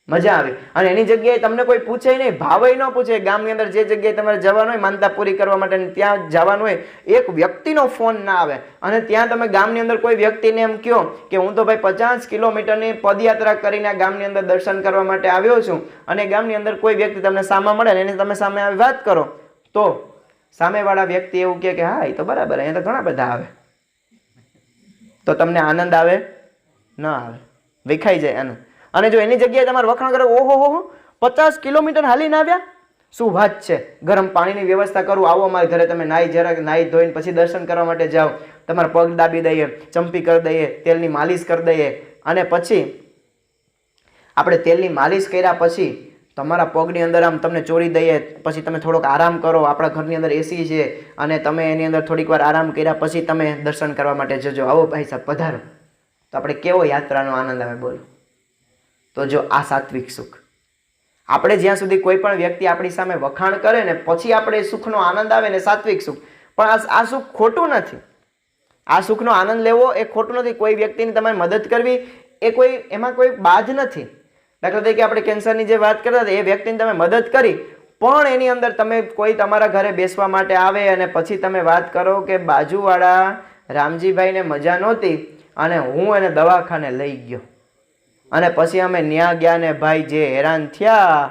A: મજા આવી. અને એની જગ્યાએ તમને કોઈ પૂછે નહીં, ભાવે ન પૂછે. ગામની અંદર જે જગ્યાએ તમારે જવાનું હોય માનતા પૂરી કરવા માટે ત્યાં જવાનું હોય, એક વ્યક્તિનો ફોન ના આવે. અને ત્યાં તમે ગામની અંદર કોઈ વ્યક્તિને એમ કહો કે હું તો ભાઈ 50 કિલોમીટરની પદયાત્રા કરીને આ ગામની અંદર દર્શન કરવા માટે આવ્યો છું, અને ગામની અંદર કોઈ વ્યક્તિ તમને સામે મળે ને એની તમે સામે આવી વાત કરો, તો સામેવાળા વ્યક્તિ એવું કહે કે હા એ તો બરાબર, અહીંયા તો ઘણા બધા આવે, તો તમને આનંદ આવે? ન આવે, વિખાઈ જાય આનંદ. અને જો એની જગ્યાએ તમારે વખાણ કરે, ઓહો હો 50 કિલોમીટર હાલીને આવ્યા, શું વાત છે, ગરમ પાણીની વ્યવસ્થા કરું, આવો અમારા ઘરે, તમે નાહી ધોઈને પછી દર્શન કરવા માટે જાઓ, તમારા પગ દાબી દઈએ, ચંપી કરી દઈએ, તેલની માલિશ કરી દઈએ, અને પછી આપણે તેલની માલિશ કર્યા પછી તમારા પગની અંદર આમ તમને ચોરી દઈએ, પછી તમે થોડોક આરામ કરો, આપણા ઘરની અંદર એસી છે અને તમે એની અંદર થોડીક વાર આરામ કર્યા પછી તમે દર્શન કરવા માટે જજો, આવો ભાઈ સાહેબ પધારો, તો આપણે કેવો યાત્રાનો આનંદ આવે, બોલો. તો જો આ સાત્વિક સુખ, આપણે જ્યાં સુધી કોઈ પણ વ્યક્તિ આપણી સામે વખાણ કરે ને પછી આપણે સુખનો આનંદ આવે ને, સાત્વિક સુખ. પણ આ સુખ ખોટું નથી, આ સુખનો આનંદ લેવો એ ખોટું નથી. કોઈ વ્યક્તિની તમારે મદદ કરવી એ એમાં કોઈ બાધ નથી. દાખલા તરીકે આપણે કેન્સરની જે વાત કરતા હતા, એ વ્યક્તિને તમે મદદ કરી, પણ એની અંદર તમે કોઈ તમારા ઘરે બેસવા માટે આવે અને પછી તમે વાત કરો કે બાજુવાળા રામજીભાઈને મજા નહોતી અને હું એને દવાખાને લઈ ગયો, અને પછી અમે ન્યા ગયા ને ભાઈ જે હેરાન થયા,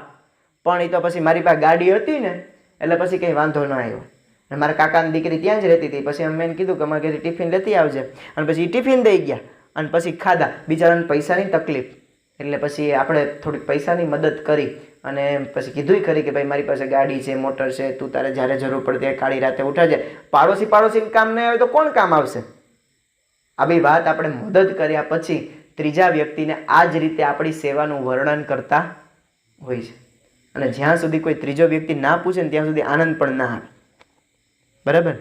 A: પણ એ તો પછી મારી પાસે ગાડી હતી ને એટલે પછી કંઈ વાંધો ન આવ્યો. અને મારા કાકાની દીકરી ત્યાં જ રહેતી હતી, પછી અમે એને કીધું કે અમારે ઘરે ટિફિન લેતી આવજે, અને પછી એ ટિફિન દઈ ગયા અને પછી ખાધા. બિચારાને પૈસાની તકલીફ એટલે પછી આપણે થોડીક પૈસાની મદદ કરી અને પછી કીધું ખરી કે ભાઈ મારી પાસે ગાડી છે, મોટર છે, તું તારે જ્યારે જરૂર પડતી કાળી રાતે ઉઠાજે. પાડોશી કામ નહીં આવે તો કોણ કામ આવશે? આ બી વાત આપણે મદદ કર્યા પછી ત્રીજા વ્યક્તિને આ જ રીતે આપણી સેવાનું વર્ણન કરતા હોય છે. અને જ્યાં સુધી કોઈ ત્રીજો વ્યક્તિ ના પૂછે ને ત્યાં સુધી આનંદ પણ ના આવે, બરાબર.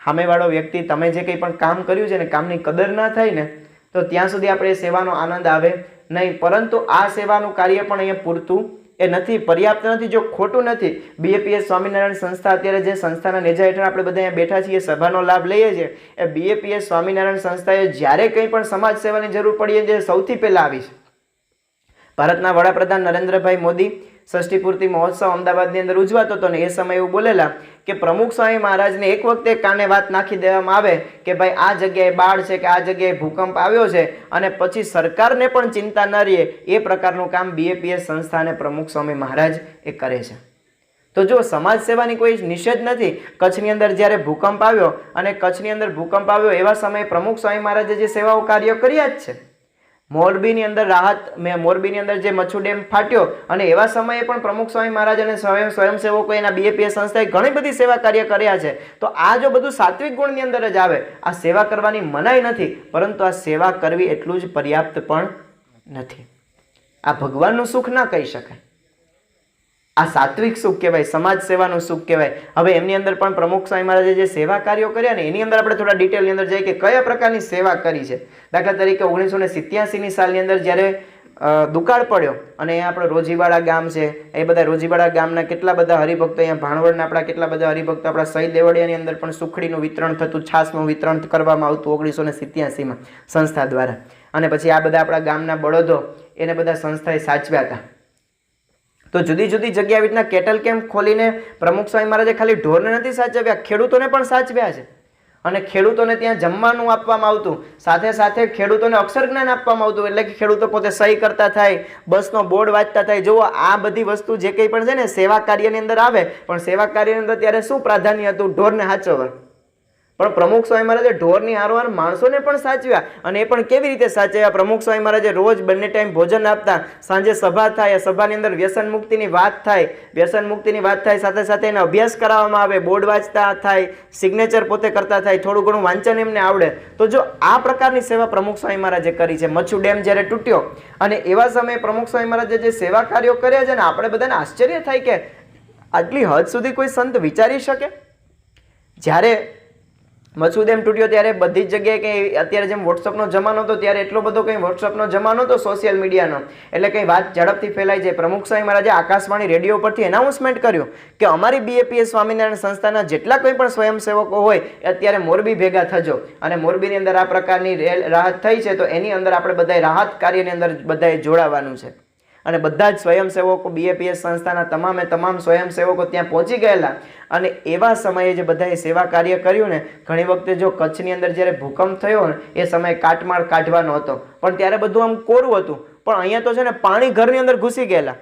A: સામેવાળો વ્યક્તિ તમે જે કંઈ પણ કામ કર્યું છે ને કામની કદર ના થાય ને તો ત્યાં સુધી આપણે સેવાનો આનંદ આવે નહીં. પરંતુ આ સેવાનું કાર્ય પણ અહીંયા પૂરતું એ નથી, પર્યાપ્ત નથી, જો ખોટું નથી. બીએપીએસ સ્વામિનારાયણ સંસ્થા અત્યારે જે સંસ્થાના નેજા હેઠળ આપણે બધા અહીંયા બેઠા છીએ, સભાનો લાભ લઈએ છીએ, એ બીએપીએસ સ્વામિનારાયણ સંસ્થાએ જ્યારે કંઈ પણ સમાજ સેવાની જરૂર પડી જે સૌથી પહેલાં આવી છે. ભારતના વડાપ્રધાન નરેન્દ્રભાઈ મોદી ષષ્ઠી પૂર્તિ મહોત્સવ અમદાવાદની અંદર ઉજવાતો હતો ને એ સમયે એવું બોલેલા કે પ્રમુખ સ્વામી મહારાજને એક વખતે કાને વાત નાખી દેવામાં આવે કે ભાઈ આ જગ્યાએ બાઢ છે કે આ જગ્યાએ ભૂકંપ આવ્યો છે, અને પછી સરકારને પણ ચિંતા ન રહે એ પ્રકારનું કામ બીએપીએસ સંસ્થા અને પ્રમુખ સ્વામી મહારાજ એ કરે છે. તો જો સમાજ સેવાની કોઈ નિષેધ નથી. કચ્છની અંદર જ્યારે ભૂકંપ આવ્યો અને કચ્છની અંદર ભૂકંપ આવ્યો એવા સમયે પ્રમુખ સ્વામી મહારાજે જે સેવાઓ કાર્યો કર્યા જ છે. મોરબીની અંદર મોરબીની અંદર જે મચ્છુ ડેમ ફાટ્યો અને એવા સમયે પણ પ્રમુખ સ્વામી મહારાજ અને સ્વયંસેવકો એના બીએપીએસ સંસ્થાએ ઘણી બધી સેવા કાર્ય કર્યા છે. તો આ જો બધું સાત્વિક ગુણની અંદર જ આવે, આ સેવા કરવાની મનાઈ નથી, પરંતુ આ સેવા કરવી એટલું જ પર્યાપ્ત પણ નથી. આ ભગવાનનું સુખ ના કહી શકાય, આ સાત્વિક સુખ કહેવાય, સમાજ સેવાનું સુખ કહેવાય. હવે એમની અંદર પણ પ્રમુખ સ્વામી મહારાજે જે સેવા કાર્યો કર્યા ને એની અંદર આપણે થોડા ડિટેલની અંદર જઈએ કે કયા પ્રકારની સેવા કરી છે. દાખલા તરીકે 1987ની સાલની અંદર જ્યારે દુકાળ પડ્યો અને આપણો રોજીવાડા ગામ છે, એ બધા રોજીવાડા ગામના કેટલા બધા હરિભક્તો, અહીંયા ભાણવડના આપણા કેટલા બધા હરિભક્તો, આપણા સહી દેવળિયાની અંદર પણ સુખડીનું વિતરણ થતું, છાસનું વિતરણ કરવામાં આવતું 1987માં સંસ્થા દ્વારા. અને પછી આ બધા આપણા ગામના બળદો એને બધા સંસ્થાએ સાચવ્યા હતા. તો જુદી જુદી જગ્યાએ આવી રીતના કેટલ કેમ્પ ખોલીને પ્રમુખ સ્વામી મહારાજે ખાલી ઢોરને નથી સાચવ્યા, ખેડૂતોને પણ સાચવ્યા છે. અને ખેડૂતોને ત્યાં જમવાનું આપવામાં આવતું, સાથે સાથે ખેડૂતોને અક્ષર જ્ઞાન આપવામાં આવતું, એટલે કે ખેડૂતો પોતે સહી કરતા થાય, બસનો બોર્ડ વાંચતા થાય. જુઓ આ બધી વસ્તુ જે કંઈ પણ છે ને સેવા કાર્યની અંદર આવે, પણ સેવા કાર્યની અંદર ત્યારે શું પ્રાધાન્ય હતું? ઢોરને સાચવવા. પણ પ્રમુખ સ્વામી મહારાજે ઢોરની હારવાર માણસોને પણ સાચવ્યા. અને એ પણ કેવી રીતે સાચવ્યા? પ્રમુખ સ્વામી મહારાજે રોજ બંને ટાઈમ ભોજન આપતા, સાંજે સભા થાય, સભાની અંદર વ્યસન મુક્તિની વાત થાય, વ્યસન મુક્તિની વાત થાય, સાથે સાથે એને અભ્યાસ કરાવવામાં આવે, બોર્ડ વાંચતા થાય, સિગ્નેચર પોતે કરતા થાય, થોડું ઘણું વાંચન એમને આવડે. તો જો આ પ્રકારની સેવા પ્રમુખ સ્વામી મહારાજે કરી છે. મચ્છુ ડેમ જ્યારે તૂટ્યો અને એવા સમયે પ્રમુખ સ્વામી મહારાજે જે સેવા કાર્યો કર્યા છે ને, આપણે બધાને આશ્ચર્ય થાય કે આટલી હદ સુધી કોઈ સંત વિચારી શકે. જ્યારે મચ્છુ ડેમ તૂટ્યો ત્યારે બધી જ જગ્યાએ કંઈ અત્યારે જેમ વોટ્સઅપનો જમાનો હતો ત્યારે એટલો બધો કંઈ વોટ્સઅપનો જમાનો હતો સોશિયલ મીડિયાનો, એટલે કંઈ વાત ઝડપથી ફેલાઈ જાય. પ્રમુખ સ્વામી મહારાજે આકાશવાણી રેડિયો પરથી એનાઉન્સમેન્ટ કર્યું કે અમારી BAPS સ્વામિનારાયણ સંસ્થાના જેટલા કોઈ પણ સ્વયંસેવકો હોય એ અત્યારે મોરબી ભેગા થજો, અને મોરબીની અંદર આ પ્રકારની રાહત થઈ છે તો એની અંદર આપણે બધાએ રાહત કાર્યની અંદર બધાએ જોડાવાનું છે. અને બધા જ સ્વયંસેવકો BAPS સંસ્થાના તમામ સ્વયંસેવકો ત્યાં પહોંચી ગયેલા. અને એવા સમયે જે બધાએ સેવા કાર્ય કર્યું ને, ઘણી વખતે જો કચ્છની અંદર જ્યારે ભૂકંપ થયો ને એ સમયે કાટમાળ કાઢવાનો હતો, પણ ત્યારે બધું આમ કોરું હતું, પણ અહીંયા તો છે ને પાણી ઘરની અંદર ઘૂસી ગયેલા.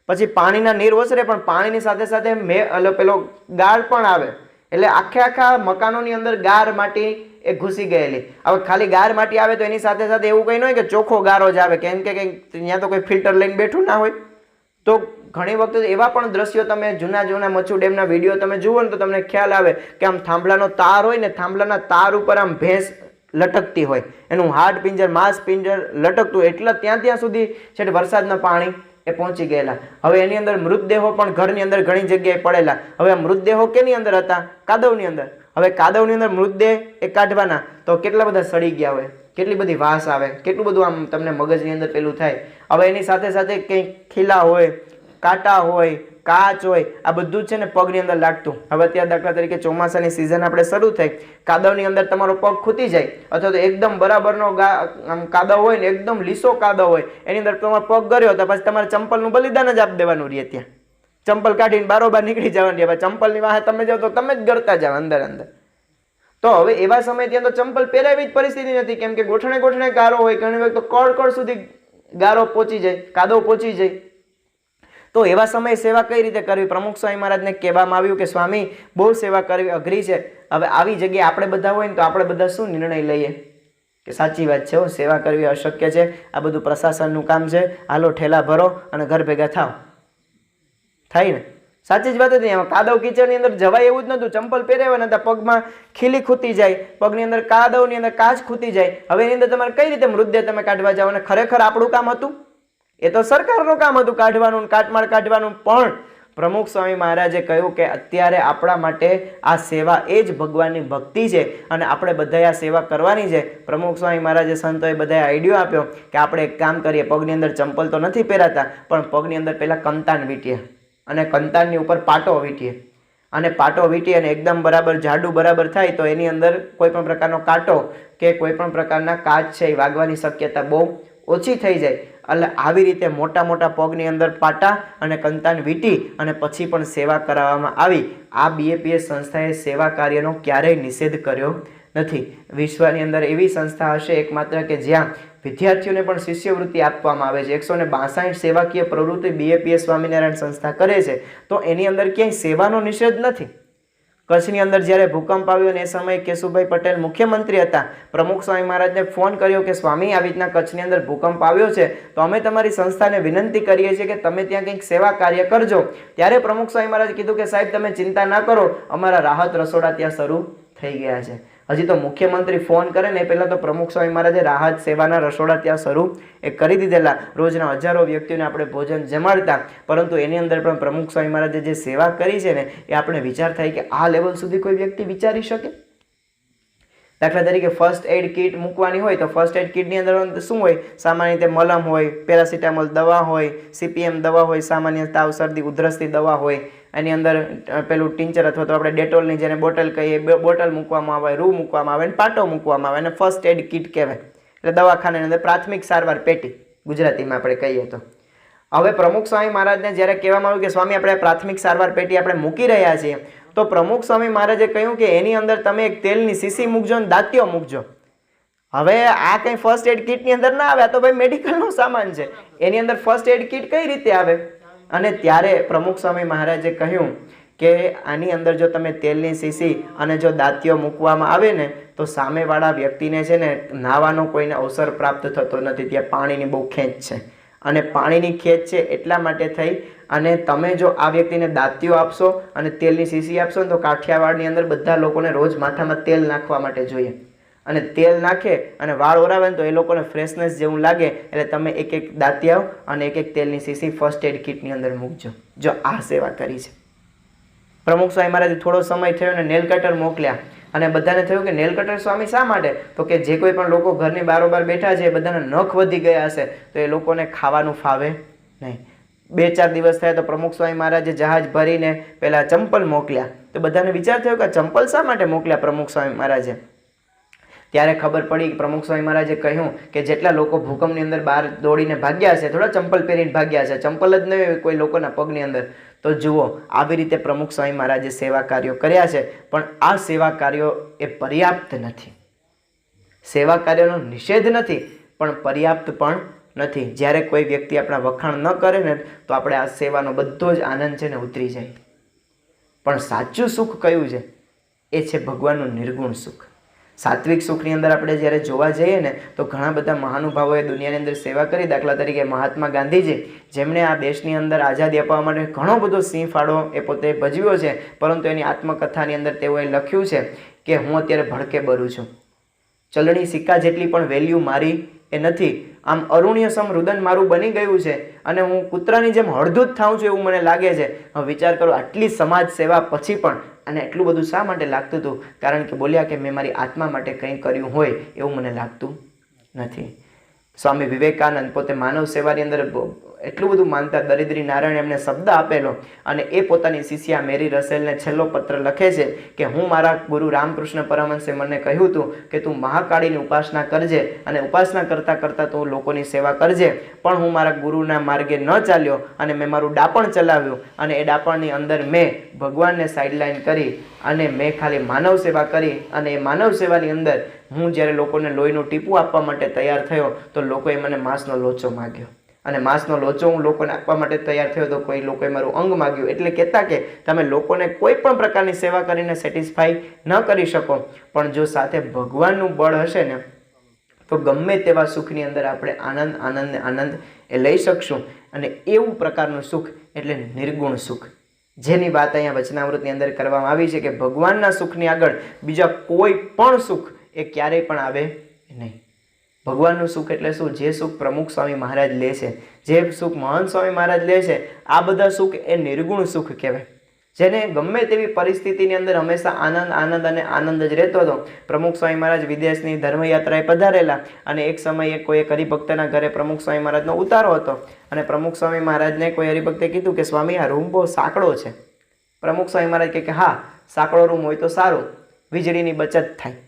A: પછી પાણીના નીર ઓસરે પણ પાણીની સાથે સાથે પેલો ગાળ પણ આવે, એટલે આખા મકાનોની અંદર ગાર માટી એ ઘૂસી ગયેલી. હવે ખાલી ગાર માટી આવે તો એની સાથે સાથે એવું કંઈ ન હોય કે ચોખ્ખો ગારો જ આવે, કેમ કે ત્યાં તો કોઈ ફિલ્ટર લઈને બેઠું ના હોય. તો ઘણી વખતે એવા પણ દ્રશ્યો તમે જૂના મચ્છુ ડેમના વિડીયો તમે જુઓ ને તો તમને ખ્યાલ આવે કે આમ થાંભલાનો તાર હોય ને, થાંભલાના તાર ઉપર આમ ભેંસ લટકતી હોય, એનું હાડ પિંજર માંસ પિંજર લટકતું, એટલા ત્યાં સુધી છે વરસાદના પાણી એ પહોંચી ગયેલા. હવે એની અંદર મૃતદેહો પણ ઘરની અંદર ઘણી જગ્યાએ પડેલા. હવે આ મૃતદેહો કેની અંદર હતા? કાદવની અંદર. હવે કાદવની અંદર મૃતદેહ એ કાઢવાના તો કેટલા બધા સડી ગયા હોય, કેટલી બધી વાસ આવે, કેટલું બધું આમ તમને મગજની અંદર પેલું થાય. હવે એની સાથે સાથે કંઈક ખીલા હોય, કાંટા હોય, કાચ હોય, આ બધું જ છે ને પગની અંદર લાગતું. હવે અત્યારે દાખલા તરીકે ચોમાસાની સિઝન આપણે શરૂ થઈ, કાદવની અંદર તમારો પગ ખૂતી જાય, અથવા તો એકદમ બરાબરનો કાદવ હોય ને, એકદમ લીસો કાદવ હોય, એની અંદર તમારો પગ ગર્યો તો પછી તમારે ચંપલનું બલિદાન જ આપી દેવાનું રહે. ત્યાં ચંપલ કાઢીને બારોબાર નીકળી જવાની. હવે ચંપલની વાહે તમે જાઓ તો તમે જ ગરતા જાઓ અંદર. તો હવે એવા સમય ત્યાં તો ચંપલ પહેરાવી જ પરિસ્થિતિ નથી, કેમ કે ગોઠણે ગારો હોય, ઘણી વખત તો કળ સુધી ગારો પહોંચી જાય, કાદવ પહોંચી જાય. તો એવા સમયે સેવા કઈ રીતે કરવી? પ્રમુખ સ્વામી મહારાજને કહેવામાં આવ્યું કે સ્વામી બહુ સેવા કરવી અઘરી છે. હવે આવી જગ્યાએ આપણે બધા હોય ને તો આપણે બધા શું નિર્ણય લઈએ કે સાચી વાત છે, સેવા કરવી અશક્ય છે, આ બધું પ્રશાસનનું કામ છે, હાલો ઠેલા ભરો અને ઘર ભેગા થાવ. થાય ને? સાચી જ વાત હતી. એમાં કાદવ કીચડની અંદર જવાય એવું જ નહોતું. ચંપલ પહેરેવા નતા, પગમાં ખીલી ખૂતી જાય, પગની અંદર કાદવની અંદર કાચ ખૂતી જાય. હવે એની અંદર તમારે કઈ રીતે મૃતદેહ તમે કાઢવા જાઓ? અને ખરેખર આપણું કામ હતું? એ તો સરકારનું કામ હતું કાઢવાનું, કાટમાળ કાઢવાનું. પણ પ્રમુખ સ્વામી મહારાજે કહ્યું કે અત્યારે આપણા માટે આ સેવા એ જ ભગવાનની ભક્તિ છે અને આપણે બધાએ આ સેવા કરવાની છે. પ્રમુખ સ્વામી મહારાજે સંતોએ બધાએ આઈડિયો આપ્યો કે આપણે એક કામ કરીએ, પગની અંદર ચંપલ તો નથી પહેરાતા, પણ પગની અંદર પહેલા કંતાન વીંટીએ અને કંતાનની ઉપર પાટો વીંટીએ, અને પાટો વીંટી અને એકદમ બરાબર જાડું બરાબર થાય તો એની અંદર કોઈ પણ પ્રકારનો કાંટો કે કોઈ પણ પ્રકારના કાચ છે એ વાગવાની શક્યતા બહુ ઓછી થઈ જાય. એટલે આવી રીતે મોટા પગની અંદર પાટા અને કંતાન વીંટી અને પછી પણ સેવા કરાવવામાં આવી. આ BAPS સંસ્થાએ સેવા કાર્યનો ક્યારેય નિષેધ કર્યો નથી. વિશ્વની અંદર એવી સંસ્થા હશે એકમાત્ર કે જ્યાં વિદ્યાર્થીઓને પણ શિષ્યવૃત્તિ આપવામાં આવે છે. 162 સેવાકીય પ્રવૃત્તિ BAPS સ્વામિનારાયણ સંસ્થા કરે છે, તો એની અંદર ક્યાંય સેવાનો નિષેધ નથી. કચ્છની અંદર જ્યારે ભૂકંપ આવ્યો ને એ સમયે કેશુભાઈ પટેલ મુખ્યમંત્રી હતા. પ્રમુખ સ્વામી મહારાજને ફોન કર્યો કે સ્વામી આવી રીતના કચ્છની અંદર ભૂકંપ આવ્યો છે તો અમે તમારી સંસ્થાને વિનંતી કરીએ છીએ કે તમે ત્યાં કંઈક સેવા કાર્ય કરજો. ત્યારે પ્રમુખ સ્વામી મહારાજે કીધું કે સાહેબ તમે ચિંતા ના કરો, અમારા રાહત રસોડા ત્યાં શરૂ થઈ ગયા છે. હજી તો મુખ્યમંત્રી ફોન કરે ને પહેલાં તો પ્રમુખ સ્વામી મહારાજે રાહત સેવાના રસોડા ત્યાં શરૂ કરી દીધેલા. રોજના હજારો વ્યક્તિઓને આપણે ભોજન જમાડતા, પરંતુ એની અંદર પણ પ્રમુખ સ્વામી મહારાજે જે સેવા કરી છે ને એ આપણે વિચાર થાય કે આ લેવલ સુધી કોઈ વ્યક્તિ વિચારી શકે. દાખલા તરીકે ફર્સ્ટ એડ કિટ મૂકવાની હોય તો ફર્સ્ટ એડ કિટની અંદર શું હોય? સામાન્ય રીતે મલમ હોય, પેરાસિટામોલ દવા હોય, CPM દવા હોય, સામાન્ય તાવ શરદી ઉધરસની દવા હોય, એની અંદર પેલું ટિંચર અથવા તો આપણે ડેટોલની જેને બોટલ કહીએ બોટલ મૂકવામાં આવે, રૂ મૂકવામાં આવે અને પાટો મૂકવામાં આવે, અને ફર્સ્ટ એડ કિટ કહેવાય. એટલે દવાખાનાની અંદર પ્રાથમિક સારવાર પેટી ગુજરાતીમાં આપણે કહીએ તો. હવે પ્રમુખ સ્વામી મહારાજને જ્યારે કહેવામાં આવ્યું કે સ્વામી આપણે પ્રાથમિક સારવાર પેટી આપણે મૂકી રહ્યા છીએ, તો પ્રમુખ સ્વામી મહારાજે કહ્યું કે એની અંદર તમે એક તેલની શીશી મૂકજો અને દાંતીઓ મૂકજો. હવે આ કંઈ ફર્સ્ટ એડ કિટની અંદર ના આવે, આ તો ભાઈ મેડિકલનો સામાન છે, એની અંદર ફર્સ્ટ એડ કિટ કઈ રીતે આવે? અને ત્યારે પ્રમુખ સ્વામી મહારાજે કહ્યું કે આની અંદર જો તમે તેલની શીશી અને જો દાંતીઓ મૂકવામાં આવે ને તો સામેવાળા વ્યક્તિને છે ને નાહવાનો કોઈને અવસર પ્રાપ્ત થતો નથી. ત્યાં પાણીની બહુ ખેંચ છે, અને પાણીની ખેંચ છે એટલા માટે થઈ અને તમે જો આ વ્યક્તિને દાંતીઓ આપશો અને તેલની શીશી આપશો ને તો કાઠિયાવાડની અંદર બધા લોકોને રોજ માથામાં તેલ નાખવા માટે જોઈએ, અને તેલ નાખે અને વાળ ઓરાવે ને તો એ લોકોને ફ્રેશનેસ જેવું લાગે. એટલે તમે એક એક દાંતિયાઓ અને એક એક તેલની શીશી ફર્સ્ટ એડ કિટની અંદર મૂકજો. જો આ સેવા કરી છે પ્રમુખ સ્વામી મહારાજે થોડો સમય થયો અને નેલ કટર મોકલ્યા. અને બધાને થયું કે નેલ કટર સ્વામી શા માટે? તો કે જે કોઈ પણ લોકો ઘરની બારોબાર બેઠા છે એ બધાના નખ વધી ગયા હશે તો એ લોકોને ખાવાનું ફાવે નહીં. 2-4 દિવસ થયા તો પ્રમુખ સ્વામી મહારાજે જહાજ ભરીને પેલા ચંપલ મોકલ્યા. તો બધાને વિચાર થયો કે ચંપલ શા માટે મોકલ્યા પ્રમુખ સ્વામી મહારાજે? ત્યારે ખબર પડી કે પ્રમુખ સ્વામી મહારાજે કહ્યું કે જેટલા લોકો ભૂકંપની અંદર બહાર દોડીને ભાગ્યા છે, થોડા ચંપલ પહેરીને ભાગ્યા છે, ચંપલ જ નહીં હોય કોઈ લોકોના પગની અંદર, તો જુઓ આવી રીતે પ્રમુખ સ્વામી મહારાજે સેવા કાર્યો કર્યા છે. પણ આ સેવા કાર્યો એ પર્યાપ્ત નથી. સેવા કાર્યનો નિષેધ નથી પણ પર્યાપ્ત પણ નથી. જ્યારે કોઈ વ્યક્તિ આપણા વખાણ ન કરે ને તો આપણે આ સેવાનો બધો જ આનંદ છે ને ઉતરી જાય. પણ સાચું સુખ કયું છે? એ છે ભગવાનનું નિર્ગુણ સુખ. સાત્વિક સુખની અંદર આપણે જ્યારે જોવા જઈએ ને તો ઘણા બધા મહાનુભાવોએ દુનિયાની અંદર સેવા કરી. દાખલા તરીકે મહાત્મા ગાંધીજી, જેમણે આ દેશની અંદર આઝાદી અપાવવા માટે ઘણો બધો સિંહ ફાળો એ પોતે ભજવ્યો છે, પરંતુ એની આત્મકથાની અંદર તેઓએ લખ્યું છે કે હું અત્યારે ભડકે બરું છું, ચલણી સિક્કા જેટલી પણ વેલ્યુ મારી એ નથી, આમ અરુણ્ય સમ રુદન મારું બની ગયું છે અને હું કૂતરાની જેમ હળધૂત થાઉં છું એવું મને લાગે છે. હવે વિચાર કરો, આટલી સમાજ સેવા પછી પણ અને એટલું બધું શા માટે લાગતું હતું? કારણ કે બોલ્યા કે મેં મારી આત્મા માટે કંઈ કર્યું હોય એવું મને લાગતું નથી. સ્વામી વિવેકાનંદ પોતે માનવ સેવાની અંદર એટલું બધું માનતા. દરિદ્રી નારાયણ એમને શબ્દ આપેલો અને એ પોતાની શિષ્યા મેરી રસેલને છેલ્લો પત્ર લખે છે કે હું મારા ગુરુ રામકૃષ્ણ પરમહંસે મને કહ્યું હતું કે તું મહાકાળીની ઉપાસના કરજે અને ઉપાસના કરતાં કરતાં તું લોકોની સેવા કરજે. પણ હું મારા ગુરુના માર્ગે ન ચાલ્યો અને મેં મારું ડાપણ ચલાવ્યું અને એ ડાપણની અંદર મેં ભગવાનને સાઇડલાઇન કરી અને મેં ખાલી માનવ સેવા કરી. અને એ માનવ સેવાની અંદર હું જ્યારે લોકોને લોહીનું ટીપું આપવા માટે તૈયાર થયો તો લોકોએ મને માંસનો લોચો માગ્યો અને માંસનો લોચો હું લોકોને આપવા માટે તૈયાર થયો તો કોઈ લોકોએ મારું અંગ માગ્યું. એટલે કહેતા કે તમે લોકોને કોઈ પણ પ્રકારની સેવા કરીને સેટિસ્ફાઈ ન કરી શકો, પણ જો સાથે ભગવાનનું બળ હશે ને તો ગમે તેવા સુખની અંદર આપણે આનંદ આનંદ ને આનંદ એ લઈ શકશું. અને એવું પ્રકારનું સુખ એટલે નિર્ગુણ સુખ, જેની વાત અહીંયા વચનામૃતની અંદર કરવામાં આવી છે કે ભગવાનના સુખની આગળ બીજા કોઈ પણ સુખ એ ક્યારેય પણ આવે નહીં. ભગવાનનું સુખ એટલે શું? જે સુખ પ્રમુખ સ્વામી મહારાજ લે છે, જે સુખ મહંત સ્વામી મહારાજ લે છે, આ બધા સુખ એ નિર્ગુણ સુખ કહેવાય, જેને ગમે તેવી પરિસ્થિતિની અંદર હંમેશા આનંદ આનંદ અને આનંદ જ રહેતો હતો. પ્રમુખ સ્વામી મહારાજ વિદેશની ધર્મયાત્રાએ પધારેલા અને એક સમયે કોઈ હરિભક્તના ઘરે પ્રમુખ સ્વામી મહારાજનો ઉતારો હતો અને પ્રમુખ સ્વામી મહારાજને કોઈ હરિભક્તે કીધું કે સ્વામી આ રૂમ બહુ સાંકડો છે. પ્રમુખ સ્વામી મહારાજ કહે કે હા, સાંકડો રૂમ હોય તો સારું, વીજળીની બચત થાય.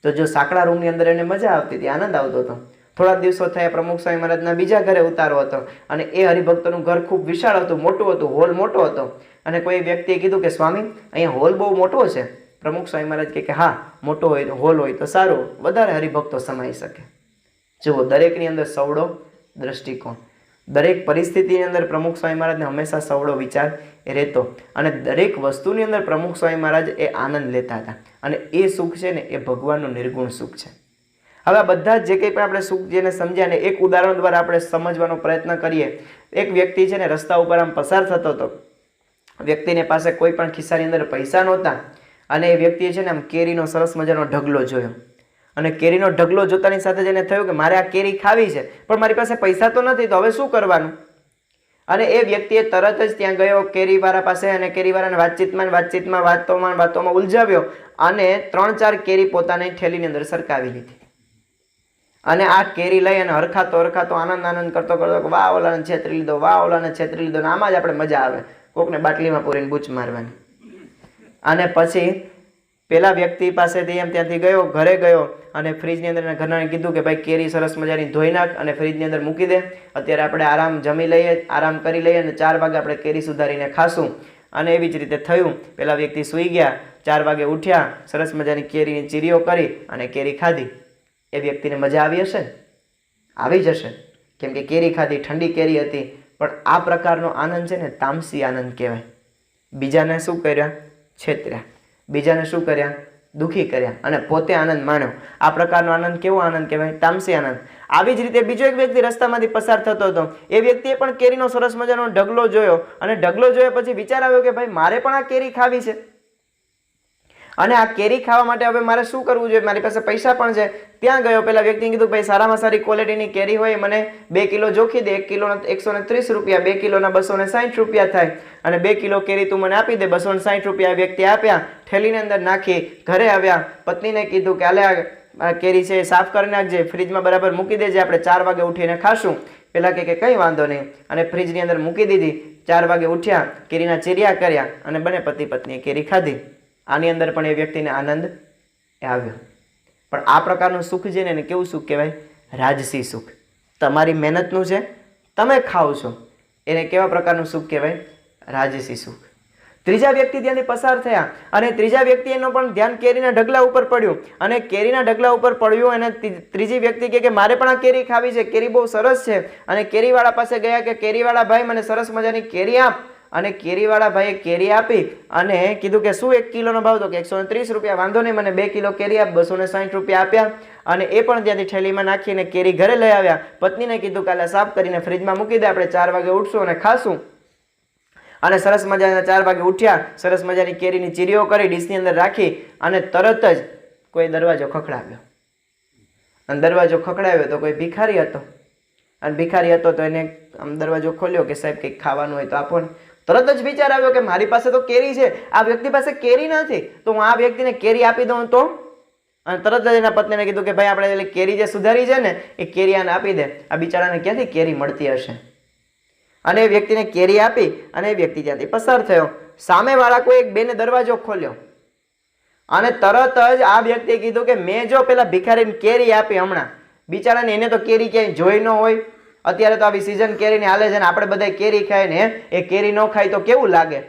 A: તો જો સાંકડા રૂમની અંદર એને મજા આવતી હતી, આનંદ આવતો હતો. થોડા દિવસો થયા પ્રમુખ સ્વામી મહારાજના બીજા ઘરે ઉતારો હતો અને એ હરિભક્તનું ઘર ખૂબ વિશાળ હતું, મોટું હતું, હોલ મોટો હતો. અને કોઈ વ્યક્તિએ કીધું કે સ્વામી અહીંયા હોલ બહુ મોટો છે. પ્રમુખ સ્વામી મહારાજ કહે કે હા, મોટો હોય હોલ હોય તો સારું, વધારે હરિભક્તો સમાઈ શકે. જુઓ, દરેકની અંદર સવડો દ્રષ્ટિકોણ, દરેક પરિસ્થિતિની અંદર પ્રમુખ સ્વામી મહારાજને હંમેશા સવડો વિચાર એ રહેતો અને દરેક વસ્તુની અંદર પ્રમુખ સ્વામી મહારાજ એ આનંદ લેતા હતા. અને એ સુખ છે ને એ ભગવાનનું નિર્ગુણ સુખ છે. હવે આ બધા જે કંઈ પણ આપણે સુખ જેને સમજ્યા ને એક ઉદાહરણ દ્વારા આપણે સમજવાનો પ્રયત્ન કરીએ. એક વ્યક્તિ છે ને રસ્તા ઉપર આમ પસાર થતો હતો. વ્યક્તિને પાસે કોઈ પણ ખિસ્સાની અંદર પૈસા નહોતા અને એ વ્યક્તિએ છે ને આમ કેરીનો સરસ મજાનો ઢગલો જોયો અને કેરીનો ઢગલો જોતાની સાથે જ એને થયું કે મારે આ કેરી ખાવી છે પણ મારી પાસે પૈસા તો નથી, તો હવે શું કરવાનું? અને એ વ્યક્તિએ તરત જ ત્યાં ગયો કેરીવાળા પાસે અને કેરીવાળાને વાતચીતમાં વાતોમાં ઉલઝાવ્યો અને 3-4 કેરી પોતાની થેલીની અંદર સરકાવી લીધી. અને આ કેરી લઈ અને હરખાતો આનંદ કરતો વાહ ઓલાને છેતરી લીધો, વાહ ઓલાને છેતરી લીધો. આમાં જ આપણે મજા આવે, કોકને બાટલીમાં પૂરીને બૂચ મારવાની. અને પછી પેલા વ્યક્તિ પાસેથી એમ ત્યાંથી ગયો, ઘરે ગયો અને ફ્રીજની અંદર એના ઘરનાને કીધું કે ભાઈ કેરી સરસ મજાની ધોઈ નાખ અને ફ્રીજની અંદર મૂકી દે, અત્યારે આપણે આરામ જમી લઈએ, આરામ કરી લઈએ અને 4 વાગે આપણે કેરી સુધારીને ખાશું. અને એવી જ રીતે થયું. પેલા વ્યક્તિ સૂઈ ગયા, 4 વાગે ઉઠ્યા, સરસ મજાની કેરીની ચીરીઓ કરી અને કેરી ખાધી. એ વ્યક્તિને મજા આવી હશે? આવી જશે, કેમ કે કેરી ખાધી, ઠંડી કેરી હતી. પણ આ પ્રકારનો આનંદ છે ને તામસી આનંદ કહેવાય. બીજાને શું કર્યા? છેતર્યા. બીજાને શું કર્યા? દુઃખી કર્યા અને પોતે આનંદ માણ્યો. આ પ્રકારનો આનંદ કેવો આનંદ કહેવાય? તામસી આનંદ. આવી જ રીતે બીજો એક વ્યક્તિ રસ્તામાંથી પસાર થતો હતો. એ વ્યક્તિએ પણ કેરીનો સરસ મજાનો ઢગલો જોયો અને ઢગલો જોયા પછી વિચાર આવ્યો કે ભાઈ મારે પણ આ કેરી ખાવી છે. અને આ કેરી ખાવા માટે હવે મારે શું કરવું જોઈએ, મારી પાસે પૈસા પણ છે. ત્યાં ગયો, પેલા વ્યક્તિએ કીધું ભાઈ સારામાં સારી ક્વોલિટીની કેરી હોય મને 2 કિલો જોખી દે, 1 કિલોના 130 રૂપિયા, 2 કિલોના 260 રૂપિયા થાય, અને 2 કિલો કેરી તું મને આપી દે. 260 રૂપિયા વ્યક્તિ આપ્યા, થેલીની અંદર નાખી ઘરે આવ્યા. પત્નીને કીધું કે આલે આ કેરી છે સાફ કરી નાખજે, ફ્રીજમાં બરાબર મૂકી દેજે, આપણે 4 વાગે ઉઠીને ખાશું. પેલા કે કંઈ વાંધો નહીં, અને ફ્રીજની અંદર મૂકી દીધી. 4 વાગે ઉઠ્યા, કેરીના ચીરિયા કર્યા અને બંને પતિ પત્નીએ કેરી ખાધી. આની અંદર પણ એ વ્યક્તિને આનંદ આવ્યો. પણ આ પ્રકારનું સુખ છે ને એને કેવું સુખ કહેવાય? રાજસી સુખ. તમારી મહેનતનું છે, તમે ખાઓ છો, એને કેવા પ્રકારનું સુખ કહેવાય? રાજસી સુખ. ત્રીજા વ્યક્તિ ત્યાંથી પસાર થયા અને ત્રીજા વ્યક્તિ એનો પણ ધ્યાન કેરીના ઢગલા ઉપર પડ્યું, અને કેરીના ઢગલા ઉપર પડ્યું અને ત્રીજી વ્યક્તિ કે મારે પણ આ કેરી ખાવી છે, કેરી બહુ સરસ છે. અને કેરીવાળા પાસે ગયા કે કેરીવાળા ભાઈ મને સરસ મજાની કેરી આપ. અને કેરીવાળા ભાઈએ કેરી આપી અને કીધું કે શું 1 કિલોનો ભાવ? તો કે 130 રૂપિયા. વાંધો નહીં, મને 2 કિલો કેરી આપ. 260 રૂપિયા આપ્યા અને એ પણ ત્યાંથી થેલીમાં નાખીને કેરી ઘરે લઈ આવ્યા. પત્નીને કીધું કાલે સાફ કરીને ફ્રીજમાં મૂકી દે, આપણે 4 વાગે ઉઠશું અને ખાશું. અને સરસ મજાના 4 વાગે ઉઠ્યા, સરસ મજાની કેરીની ચીરીઓ કરી ડીશની અંદર રાખી અને તરત જ કોઈ દરવાજો ખખડાવ્યો. અને દરવાજો ખખડાવ્યો તો કોઈ ભિખારી હતો, અને ભિખારી હતો તો એને આમ દરવાજો ખોલ્યો કે સાહેબ કંઈક ખાવાનું હોય તો આપો ને. તરત જ વિચાર આવ્યો કે મારી પાસે તો કેરી છે, આ વ્યક્તિ પાસે કેરી નથી, તો હું આ વ્યક્તિને કેરી આપી દઉં તો. અને તરત જ એના પત્નીને કીધું કે ભાઈ આપણે કેરી જે સુધારી છે ને એ કેરી આને આપી દે, આ બિચારાને ક્યાંથી કેરી મળતી હશે. અને એ વ્યક્તિને કેરી આપી અને એ વ્યક્તિ ત્યાંથી પસાર થયો. સામેવાળા કોઈ એક બેને દરવાજો ખોલ્યો અને તરત જ આ વ્યક્તિએ કીધું કે મેં જો પેલા ભિખારીને કેરી આપી હમણાં, બિચારાને એને તો કેરી ક્યાંય જોઈ ન હોય. અત્યારે તો આવી સિઝન કેરીની હાલે છે ને આપણે બધા કેરી ખાય ને એ કેરી ન ખાય તો કેવું લાગે.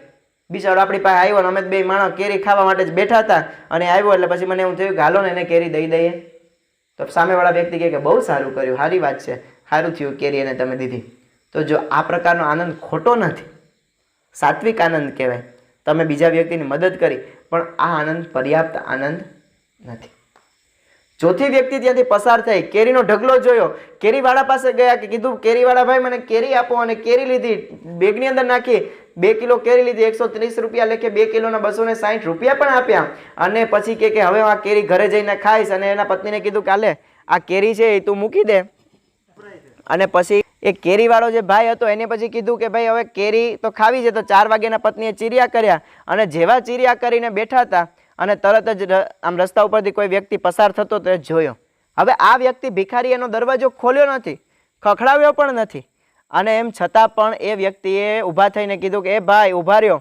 A: બિચારો આપણી પાસે આવ્યો ને અમે બે માણસ કેરી ખાવા માટે જ બેઠા હતા અને આવ્યો એટલે પછી મને એવું થયું કે હાલો ને એને કેરી દઈ દઈએ. તો સામેવાળા વ્યક્તિ કહે કે બહુ સારું કર્યું, સારી વાત છે, સારું થયું કેરી એને તમે દીધી. તો જો આ પ્રકારનો આનંદ ખોટો નથી, સાત્વિક આનંદ કહેવાય. તમે બીજા વ્યક્તિની મદદ કરી, પણ આ આનંદ પર્યાપ્ત આનંદ નથી. ચોથી વ્યક્તિ ત્યાંથી પસાર થઈ, કેરીનો ઢગલો જોયો, કેરીવાળા પાસે ગયા કે કીધું કેરીવાળા ભાઈ મને કેરી આપો, અને કેરી લીધી, બેગની અંદર નાખી, 2 કિલો કેરી લીધી, 130 રૂપિયા લેખે 2 કિલોના 260 રૂપિયા પણ આપ્યા. અને પછી કે હવે આ કેરી ઘરે જઈને ખાઈશ. અને એના પત્નીને કીધું કાલે આ કેરી છે એ તું મૂકી દે. અને પછી એ કેરીવાળો જે ભાઈ હતો એને પછી કીધું કે ભાઈ હવે કેરી તો ખાવી છે. તો 4 વાગ્યાના પત્નીએ ચીરિયા કર્યા અને જેવા ચીરિયા કરીને બેઠા હતા અને તરત જ આમ રસ્તા ઉપરથી કોઈ વ્યક્તિ પસાર થતો તો એ જોયો. હવે આ વ્યક્તિ ભિખારી એનો દરવાજો ખોલ્યો નથી, ખખડાવ્યો પણ નથી, અને એમ છતાં પણ એ વ્યક્તિએ ઊભા થઈને કીધું કે એ ભાઈ ઊભા રહ્યો,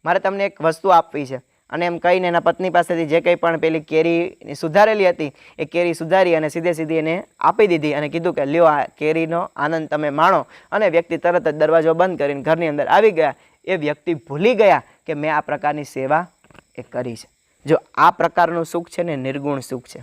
A: મારે તમને એક વસ્તુ આપવી છે. અને એમ કહીને એના પત્ની પાસેથી જે કંઈ પણ પેલી કેરી સુધારેલી હતી એ કેરી સુધારી અને સીધે સીધી એને આપી દીધી અને કીધું કે લ્યો આ કેરીનો આનંદ તમે માણો. અને વ્યક્તિ તરત જ દરવાજો બંધ કરીને ઘરની અંદર આવી ગયા. એ વ્યક્તિ ભૂલી ગયા કે મેં આ પ્રકારની સેવા એ કરી છે. જો આ પ્રકારનું સુખ છે ને નિર્ગુણ સુખ છે.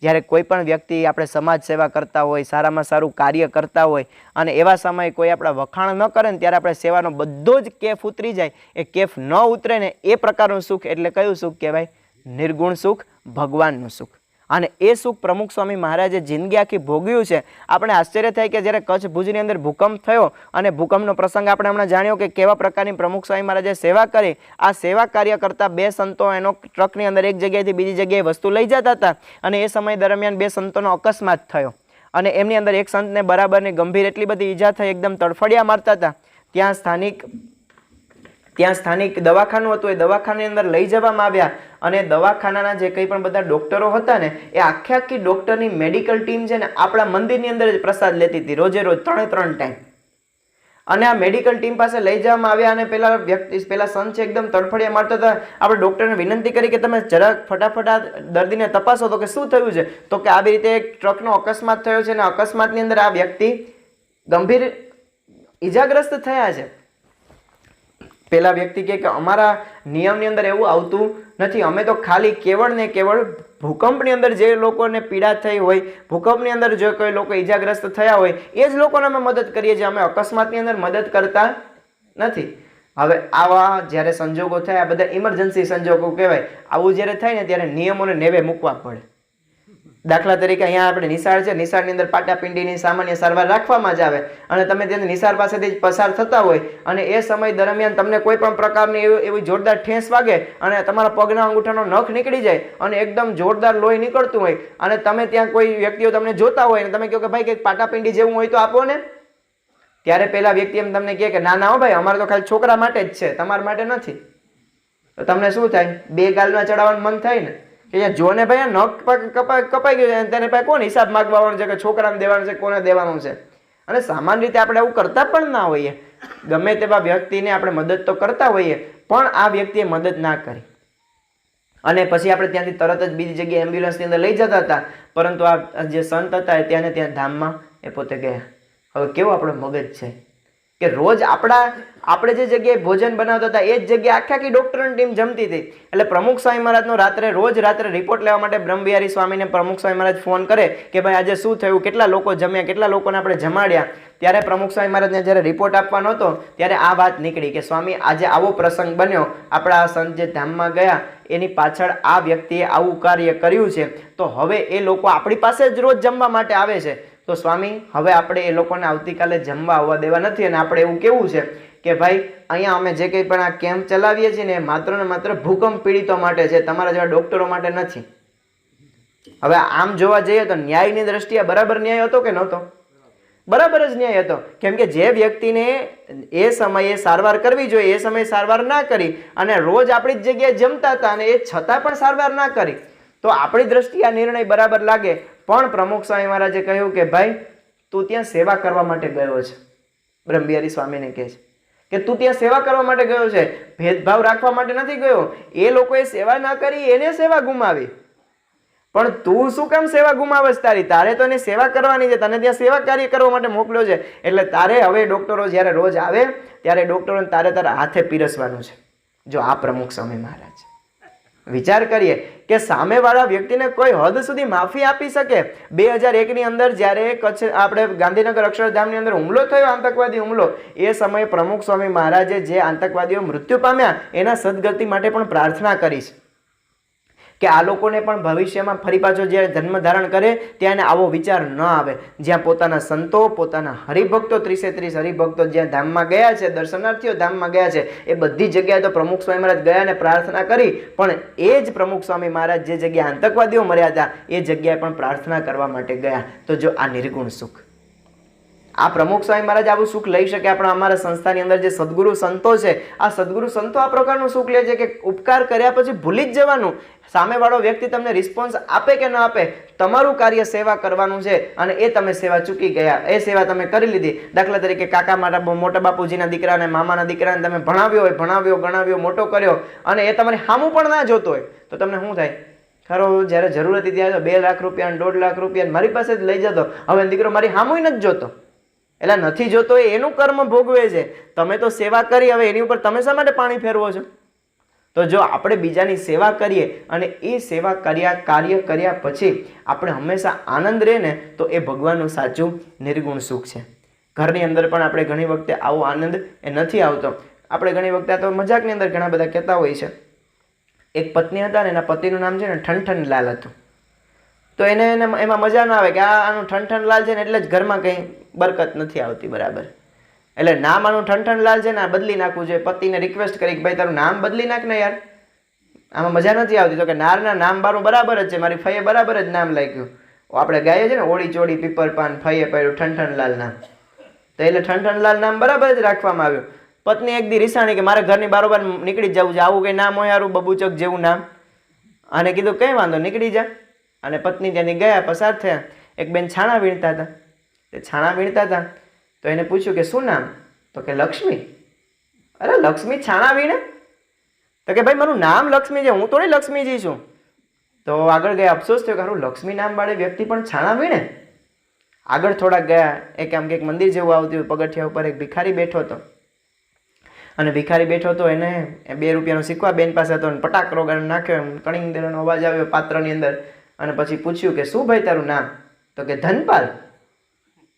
A: જ્યારે કોઈ પણ વ્યક્તિ આપણે સમાજ સેવા કરતા હોય, સારામાં સારું કાર્ય કરતા હોય અને એવા સમયે કોઈ આપણા વખાણ ન કરે ને ત્યારે આપણે સેવાનો બધો જ કેફ ઉતરી જાય. એ કેફ ન ઉતરે ને એ પ્રકારનું સુખ એટલે કયું સુખ કહેવાય? નિર્ગુણ સુખ, ભગવાનનું સુખ. અને એ સુખ પ્રમુખ સ્વામી મહારાજે જિંદગી આખી ભોગવ્યું છે. આપણે આશ્ચર્ય થાય કે જ્યારે કચ્છ ભુજની અંદર ભૂકંપ થયો અને ભૂકંપનો પ્રસંગ આપણે હમણાં જાણ્યો કે કેવા પ્રકારની પ્રમુખ સ્વામી મહારાજે સેવા કરી. આ સેવા કાર્ય કરતા 2 સંતો એનો ટ્રકની અંદર એક જગ્યાએથી બીજી જગ્યાએ વસ્તુ લઈ જતા હતા અને એ સમય દરમિયાન 2 સંતોનો અકસ્માત થયો અને એમની અંદર એક સંતને બરાબરની ગંભીર એટલી બધી ઈજા થઈ, એકદમ તડફડિયા મારતા હતા. ત્યાં સ્થાનિક દવાખાનું હતું, એ દવાખાનાની અંદર લઈ જવામાં આવ્યા અને દવાખાનાના જે કંઈ પણ બધા ડોક્ટરો હતા ને એ આખી ડોક્ટરની મેડિકલ ટીમ છે ને આપણા મંદિરની અંદર જ પ્રસાદ લેતી હતી, રોજે રોજ 3 ટાઈમ. અને આ મેડિકલ ટીમ પાસે લઈ જવામાં આવ્યા અને પેલા સંત છે એકદમ તડફડિયા મારતા હતા. આપણે ડોક્ટરને વિનંતી કરી કે તમે જરાક ફટાફટ આ દર્દીને તપાસો. તો કે શું થયું છે? તો કે આવી રીતે એક ટ્રકનો અકસ્માત થયો છે અને અકસ્માતની અંદર આ વ્યક્તિ ગંભીર ઈજાગ્રસ્ત થયા છે. પેલા વ્યક્તિ કે અમારા નિયમની અંદર એવું આવતું નથી, અમે તો ખાલી કેવળ ને કેવળ ભૂકંપની અંદર જે લોકોને પીડા થઈ હોય, ભૂકંપની અંદર જો કોઈ લોકો ઈજાગ્રસ્ત થયા હોય એ જ લોકોને અમે મદદ કરીએ છીએ, અમે અકસ્માતની અંદર મદદ કરતા નથી. હવે આવા જ્યારે સંજોગો થાય, આ બધા ઇમરજન્સી સંજોગો કહેવાય, આવું જ્યારે થાય ને ત્યારે નિયમોને નેવે મૂકવા પડે. દાખલા તરીકે અહીંયા આપણે નિશાળ છે, નિશાળની અંદર પાટાપિંડીની સામાન્ય સારવાર રાખવામાં જ આવે અને તમે ત્યાં નિશાળ પાસેથી પસાર થતા હોય અને એ સમય દરમિયાન તમને કોઈ પણ પ્રકારની એવી જોરદાર ઠેસ વાગે અને તમારા પગના અંગૂઠાનો નખ નીકળી જાય અને એકદમ જોરદાર લોહી નીકળતું હોય અને તમે ત્યાં કોઈ વ્યક્તિઓ તમને જોતા હોય અને તમે કહો કે ભાઈ કંઈક પાટાપિંડી જેવું હોય તો આપો ને, ત્યારે પેલા વ્યક્તિ એમ તમને કહે કે ના ના હો ભાઈ, અમારે તો ખાલી છોકરા માટે જ છે, તમારા માટે નથી. તો તમને શું થાય? બે ગાલમાં ચડાવવાનું મન થાય ને કે જો ને ભાઈ નખ કપાઈ ગયું છે, તેને ભાઈ કોણ હિસાબ માગવાનો છે કે છોકરાને દેવાનું છે, કોને દેવાનું છે? અને સામાન્ય રીતે આપણે આવું કરતા પણ ના હોઈએ. ગમે તેવા વ્યક્તિને આપણે મદદ તો કરતા હોઈએ, પણ આ વ્યક્તિએ મદદ ના કરી અને પછી આપણે ત્યાંથી તરત જ બીજી જગ્યાએ એમ્બ્યુલન્સની અંદર લઈ જતા હતા, પરંતુ આ જે સંત હતા ત્યાં ત્યાં ધામમાં એ પોતે ગયા. હવે કેવો આપણો મગજ છે કે રોજ આપણે જે જગ્યાએ ભોજન બનાવતા હતા એ જ જગ્યાએ આખી ડોક્ટરની ટીમ જમતી હતી. એટલે પ્રમુખ સ્વામી મહારાજનો રોજ રાત્રે રિપોર્ટ લેવા માટે બ્રહ્મવિહારી સ્વામીને પ્રમુખ સ્વામી મહારાજ ફોન કરે કે ભાઈ આજે શું થયું, કેટલા લોકો જમ્યા, કેટલા લોકોને આપણે જમાડ્યા. ત્યારે પ્રમુખ સ્વામી મહારાજને જ્યારે રિપોર્ટ આપવાનો હતો ત્યારે આ વાત નીકળી કે સ્વામી આજે આવો પ્રસંગ બન્યો, આપણા સંત જે ધામમાં ગયા એની પાછળ આ વ્યક્તિએ આવું કાર્ય કર્યું છે, તો હવે એ લોકો આપણી પાસે જ રોજ જમવા માટે આવે છે. તો સ્વામી હવે આપણે એ લોકોને આવતીકાલે જમવા આવવા દેવા નથી અને આપણે એવું કેવું છે કે ભાઈ અહીંયા અમે જે કંઈ પણ આ કેમ્પ ચલાવીએ છીએ ને એ માત્ર ને માત્ર ભૂકંપ પીડિતો માટે છે, તમારા જેવા ડોક્ટરો માટે નથી. હવે આમ જોવા જઈએ તો ન્યાયની દ્રષ્ટિએ બરાબર ન્યાય હતો કે નહોતો? બરાબર જ ન્યાય હતો. કેમ કે જે વ્યક્તિને એ સમયે સારવાર કરવી જોઈએ એ સમયે સારવાર ના કરી અને રોજ આપણી જ જગ્યાએ જમતા હતા અને એ છતાં પણ સારવાર ના કરી, તો આપણી દ્રષ્ટિએ આ નિર્ણય બરાબર લાગે. પણ પ્રમુખ સ્વામી મહારાજે કહ્યું કે ભાઈ તું ત્યાં સેવા કરવા માટે ગયો છે. બ્રહ્મવિહારી સ્વામીને કહે છે કે તું ત્યાં સેવા કરવા માટે ગયો છે, ભેદભાવ રાખવા માટે નથી ગયો. એ લોકોએ સેવા ના કરી, એને સેવા ગુમાવી, પણ તું શું કામ સેવા ગુમાવસ? તારે તો એને સેવા કરવાની છે, તને ત્યાં સેવા કાર્ય કરવા માટે મોકલ્યો છે. એટલે તારે હવે ડોક્ટરો જ્યારે રોજ આવે ત્યારે ડોક્ટરોને તારા હાથે પીરસવાનું છે. જો આ પ્રમુખ સ્વામી મહારાજ, વિચાર કરીએ કે સામેવાળા વ્યક્તિને કોઈ હદ સુધી માફી આપી શકે. 2001ની અંદર જ્યારે કચ્છ આપણે ગાંધીનગર અક્ષરધામની અંદર હુમલો થયો, આતંકવાદી હુમલો, એ સમયે પ્રમુખ સ્વામી મહારાજે જે આતંકવાદીઓ મૃત્યુ પામ્યા એના સદગતિ માટે પણ પ્રાર્થના કરી છે કે આ લોકોને પણ ભવિષ્યમાં ફરી પાછો જ્યારે જન્મ ધારણ કરે ત્યાં આવો વિચાર ન આવે. જ્યાં પોતાના સંતો, પોતાના હરિભક્તો, 30 હરિભક્તો જ્યાં ધામમાં ગયા છે, દર્શનાર્થીઓ ધામમાં ગયા છે, એ બધી જગ્યાએ તો પ્રમુખ સ્વામી મહારાજ ગયા અને પ્રાર્થના કરી, પણ એ જ પ્રમુખ સ્વામી મહારાજ જે જગ્યાએ આતંકવાદીઓ મર્યા હતા એ જગ્યાએ પણ પ્રાર્થના કરવા માટે ગયા. તો જો આ નિર્ગુણ સુખ, આ પ્રમુખ સ્વામી મહારાજ આવું સુખ લઈ શકે? આપણા અમારા સંસ્થાની અંદર જે સદગુરુ સંતો છે, આ સદગુરુ સંતો આ પ્રકારનું સુખ લે છે કે ઉપકાર કર્યા પછી ભૂલી જ જવાનું. સામેવાળો વ્યક્તિ તમને રિસ્પોન્સ આપે કે ન આપે, તમારું કાર્ય સેવા કરવાનું છે અને એ તમે સેવા ચૂકી ગયા, એ સેવા તમે કરી લીધી. દાખલા તરીકે કાકા મારા મોટા બાપુજીના દીકરાને, મામાના દીકરાને તમે ભણાવ્યો, ગણાવ્યો, મોટો કર્યો અને એ તમારી સામું પણ ના જોતો હોય તો તમને શું થાય? ખરો જ્યારે જરૂર હતી ત્યારે 2 લાખ રૂપિયા, 1.5 લાખ રૂપિયા મારી પાસે જ લઈ જતો, હવે દીકરો મારી સામું નથી જોતો. એટલે નથી જોતો એનું કર્મ ભોગવે છે. તમે તો સેવા કરી, હવે એની ઉપર તમે શા માટે પાણી ફેરવો છો? તો જો આપણે બીજાની સેવા કરીએ અને એ સેવા કાર્ય કર્યા પછી આપણે હંમેશા આનંદ રહે ને, તો એ ભગવાનનું સાચું નિર્ગુણ સુખ છે. ઘરની અંદર પણ આપણે ઘણી વખતે આવો આનંદ એ નથી આવતો. આપણે ઘણી વખતે તો મજાકની અંદર ઘણા બધા કહેતા હોય છે. એક પત્ની હતા ને એના પતિનું નામ છે ને ઠનઠનલાલ હતું. તો એને એમાં મજા ના આવે કે આનું ઠનઠનલાલ છે ને એટલે જ ઘરમાં કંઈ બરકત નથી આવતી બરાબર. એટલે નામ આનું ઠનઠનલાલ છે ને આ બદલી નાખવું જોઈએ. પતિને રિક્વેસ્ટ કરી કે ભાઈ તારું નામ બદલી નાખ ને યાર, આમાં મજા નથી આવતી. તો કે નારના નામ બારું બરાબર જ છે, મારી ફઈએ બરાબર જ નામ લખ્યું. આપણે ગાઈએ છે ને ઓળી ચોળી પીપર પાન, ફઈએ પડ્યું ઠનઠનલાલ નામ, તો એટલે ઠનઠનલાલ નામ બરાબર જ રાખવામાં આવ્યું. પત્ની એક દી રીસાણી કે મારે ઘરની બારોબાર નીકળી જવું છે, આવું કંઈ નામ હોય સારું બબુચક જેવું નામ, અને કીધું કંઈ વાંધો નીકળી જા. અને પત્ની ત્યાંની ગયા, પસાર થયા. એક બેન છાણા વીણતા હતા, તે છાણા વીણતા હતા તો એને પૂછ્યું કે શું નામ? તો કે લક્ષ્મી. અરે લક્ષ્મી છાણા વીણે? તો કે ભાઈ મારું નામ લક્ષ્મી છે, હું થોડી લક્ષ્મીજી છું. તો આગળ ગયા, અફસોસ થયો કે હારું લક્ષ્મી નામ વાળી વ્યક્તિ પણ છાણા વીણે. આગળ થોડાક ગયા, એક આમ કંઈક મંદિર જેવું આવતું, પગથિયા ઉપર એક ભિખારી બેઠો હતો. અને ભિખારી બેઠો હતો, એને 2 રૂપિયાનો સિક્કો બેન પાસે હતો અને પટાકરો નાખ્યો, કણિંગ દેવાનો અવાજ આવ્યો પાત્રની અંદર. અને પછી પૂછ્યું કે શું ભાઈ તારું નામ? તો કે ધનપાલ.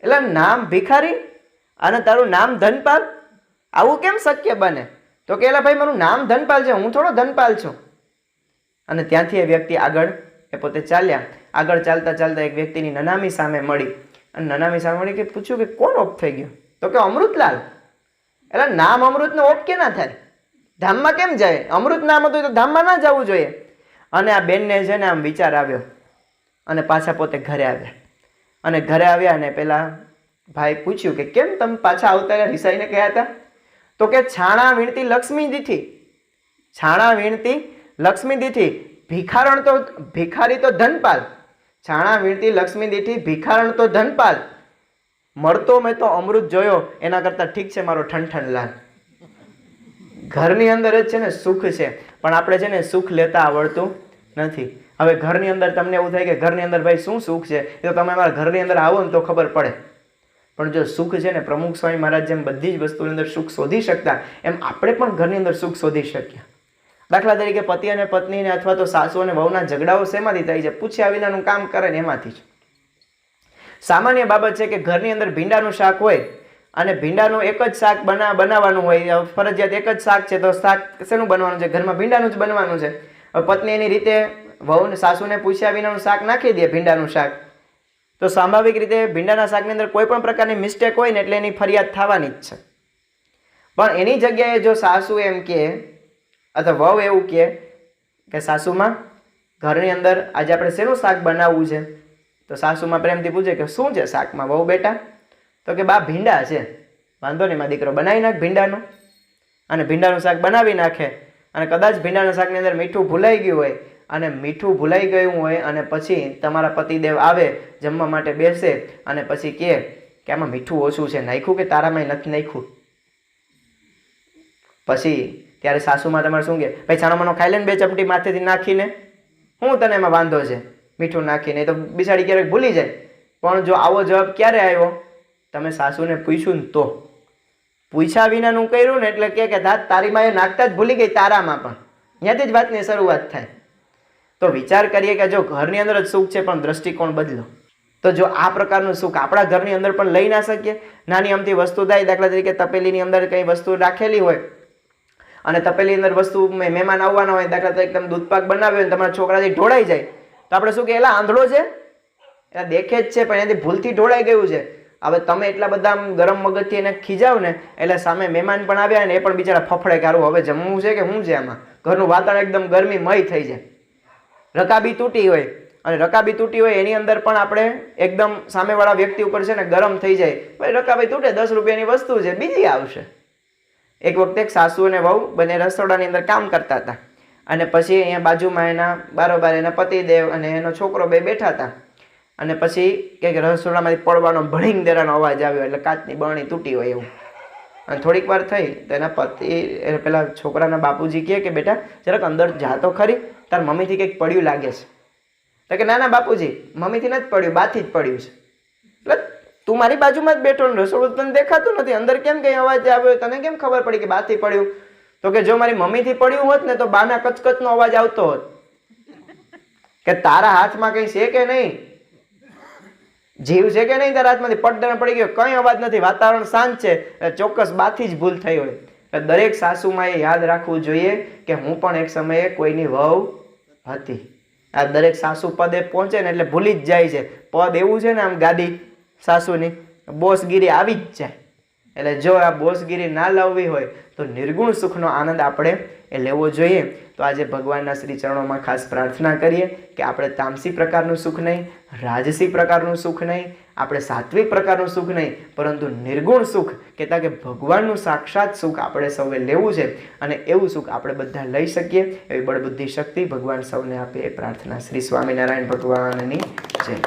A: એટલે નામ ભિખારી અને તારું નામ ધનપાલ, આવું કેમ શક્ય બને? તો કે એલા ભાઈ મારું નામ ધનપાલ છે, હું થોડો ધનપાલ છું. અને ત્યાંથી એ વ્યક્તિ આગળ એ પોતે ચાલ્યા આગળ ચાલતા ચાલતા એક વ્યક્તિની નનામી સામે મળી અને નનામી સામે મળી કે પૂછ્યું કે કોણ ઓફ થઈ ગયું? તો કે અમૃતલાલ. એટલે નામ અમૃતનો ઓફ કે ના થાય? ધામમાં કેમ જાય? અમૃત નામ હતું તો ધામમાં ના જવું જોઈએ. અને આ બેનને છે ને આમ વિચાર આવ્યો અને પાછા પોતે ઘરે આવ્યા. અને ઘરે આવ્યા અને પેલા ભાઈ પૂછ્યું કે કેમ તમે પાછા આવતા રિસાઈને ગયા હતા? તો કે છાણા વીણતી લક્ષ્મી દીઠી, છાણા વીણતી લક્ષ્મી દીઠી, ભિખારી તો ધનપાલ. છાણા વીણતી લક્ષ્મી દીઠી, ભિખારણ તો ધનપાલ. મળતો મેં તો અમૃત જોયો, એના કરતા ઠીક છે મારો ઠનઠનલાલ. ઘરની અંદર જ છે ને સુખ છે, પણ આપણે છે ને સુખ લેતા આવડતું નથી. હવે ઘરની અંદર તમને એવું થાય કે ઘરની અંદર ભાઈ શું સુખ છે, એ તો તમે અમારા ઘરની અંદર આવો ને તો ખબર પડે. પણ જો સુખ છે ને, પ્રમુખ સ્વામી મહારાજ જેમ બધી જ વસ્તુની અંદર સુખ શોધી શકતા, એમ આપણે પણ ઘરની અંદર સુખ શોધી શકીએ. દાખલા તરીકે પતિ અને પત્નીને અથવા તો સાસુ અને વહુના ઝઘડાઓ શેમાંથી થાય છે? પૂછ્યા વિનાનું કામ કરે ને એમાંથી જ. સામાન્ય બાબત છે કે ઘરની અંદર ભીંડાનું શાક હોય અને ભીંડાનું એક જ શાક બનાવવાનું હોય, ફરજિયાત એક જ શાક છે તો શાક શેનું બનવાનું છે? ઘરમાં ભીંડાનું જ બનવાનું છે. પત્ની એની રીતે વહુને સાસુને પૂછ્યા વિનાનું શાક નાખી દે, ભીંડાનું શાક, તો સ્વાભાવિક રીતે ભીંડાના શાકની અંદર કોઈ પણ પ્રકારની મિસ્ટેક હોય ને એટલે એની ફરિયાદ થવાની જ છે. પણ એની જગ્યાએ જો સાસુ એમ કહે અથવા વહુ એવું કહે કે સાસુમાં ઘરની અંદર આજે આપણે શેનું શાક બનાવવું છે? તો સાસુમાં પ્રેમથી પૂછે કે શું છે શાકમાં વહુ બેટા? તો કે બા ભીંડા છે. વાંધો નહીં, મારો દીકરો બનાવી નાખ ભીંડાનું. અને ભીંડાનું શાક બનાવી નાખે અને કદાચ ભીંડાના શાકની અંદર મીઠું ભૂલાઈ ગયું હોય અને મીઠું ભૂલાઈ ગયું હોય અને પછી તમારા પતિદેવ આવે જમવા માટે બેસે અને પછી કહે કે આમાં મીઠું ઓછું છે, નાખ્યું કે તારામાં નથી નાખ્યું? પછી ત્યારે સાસુમાં તમારે શું કહે? ભાઈ છાણોમાનો ખાઈ લે ને 2 ચમચી માથેથી નાખીને, હું તને એમાં વાંધો છે મીઠું નાખીને? તો બિચારી ક્યારેક ભૂલી જાય. પણ જો આવો જવાબ ક્યારે આવ્યો? તમે સાસુને પૂછ્યું ને તો. પૂછ્યા વિનાનું કર્યું ને એટલે કે તારી માએ નાખતા જ ભૂલી ગઈ તારામાં, પણ ત્યાંથી જ વાતની શરૂઆત થાય. તો વિચાર કરીએ કે જો ઘરની અંદર જ સુખ છે પણ દ્રષ્ટિકોણ બદલો. તો જો આ પ્રકારનું સુખ આપણા ઘરની અંદર પણ લઈ ના શકીએ? નાની અમથી વસ્તુ થાય, દાખલા તરીકે તપેલીની અંદર કંઈ વસ્તુ રાખેલી હોય અને તપેલી અંદર વસ્તુ મહેમાન આવવાના હોય, દાખલા તરીકે તમે દૂધપાક બનાવ્યો ને તમારા છોકરાથી ઢોળાઈ જાય, તો આપણે શું કે એલા આંધળો છે? એ દેખે જ છે પણ એનાથી ભૂલથી ઢોળાઈ ગયું છે. હવે તમે એટલા બધા ગરમ મગજથી એને ખીજાવ ને એટલે સામે મહેમાન પણ આવ્યા ને એ પણ બિચારા ફફડે કે હારું હવે જમવું છે કે શું છે? આમાં ઘરનું વાતાવરણ એકદમ ગરમીમય થઈ જાય. રકાબી તૂટી હોય અને રકાબી તૂટી હોય એની અંદર પણ આપણે એકદમ સામેવાળા વ્યક્તિ ઉપર છે ને ગરમ થઈ જાય. ભાઈ રકાબી તૂટે, 10 રૂપિયાની વસ્તુ છે, બીજી આવશે. એક વખતે એક સાસુ અને વહુ બંને રસોડાની અંદર કામ કરતા હતા અને પછી અહીંયા બાજુમાં એના બારોબાર એના પતિદેવ અને એનો છોકરો બે બેઠા હતા અને પછી કંઈક રસોડામાંથી પડવાનો ભણીંગ દેરાનો અવાજ આવ્યો એટલે કાચની બરણી તૂટી હોય એવું. અને થોડીક વાર થઈ તો એના પતિ પેલા છોકરાના બાપુજી કહે કે બેટા જરાક અંદર જા તો ખરી, તાર મમ્મીથી કંઈક પડ્યું લાગે છે. તો કે ના ના બાપુજી, મમ્મીથી નથી પડ્યું, બાથી જ પડ્યું છે. એટલે તું મારી બાજુમાં જ બેઠો ને રસોડું તને દેખાતું નથી, અંદર કેમ કંઈ અવાજ આવ્યો, તને કેમ ખબર પડી કે બાથી પડ્યું? તો કે જો મારી મમ્મીથી પડ્યું હોત ને તો બાના કચકચનો અવાજ આવતો હોત. કે તારા હાથમાં કંઈ છે કે નહીં? જીવ છે કે નહીં તારા હાથમાંથી? પડદાનો પડી ગયો, કંઈ અવાજ નથી, વાતાવરણ શાંત છે, ચોક્કસ બાથી જ ભૂલ થઈ હોય. દરેક સાસુમાએ યાદ રાખવું જોઈએ કે હું પણ એક સમયે કોઈની વહુ હતી. આ દરેક સાસુ પદે પહોંચે ને એટલે ભૂલી જ જાય છે. પદ એવું છે ને આમ ગાદી સાસુની બોસગીરી આવી જ જાય. એટલે જો આ બોસગીરી ના લાવવી હોય તો નિર્ગુણ સુખનો આનંદ આપણે એ લેવો જોઈએ. તો આજે ભગવાનના શ્રી ચરણોમાં ખાસ પ્રાર્થના કરીએ કે આપણે તામસી પ્રકારનું સુખ નહીં, રાજસી પ્રકારનું સુખ નહીં, આપણે સાત્વિક પ્રકારનું સુખ નહીં, પરંતુ નિર્ગુણ સુખ કહેતા કે ભગવાનનું સાક્ષાત સુખ આપણે સૌએ લેવું છે અને એવું સુખ આપણે બધા લઈ શકીએ એવી બળબુદ્ધિ શક્તિ ભગવાન સૌને આપે એ પ્રાર્થના. શ્રી સ્વામિનારાયણ ભગવાનની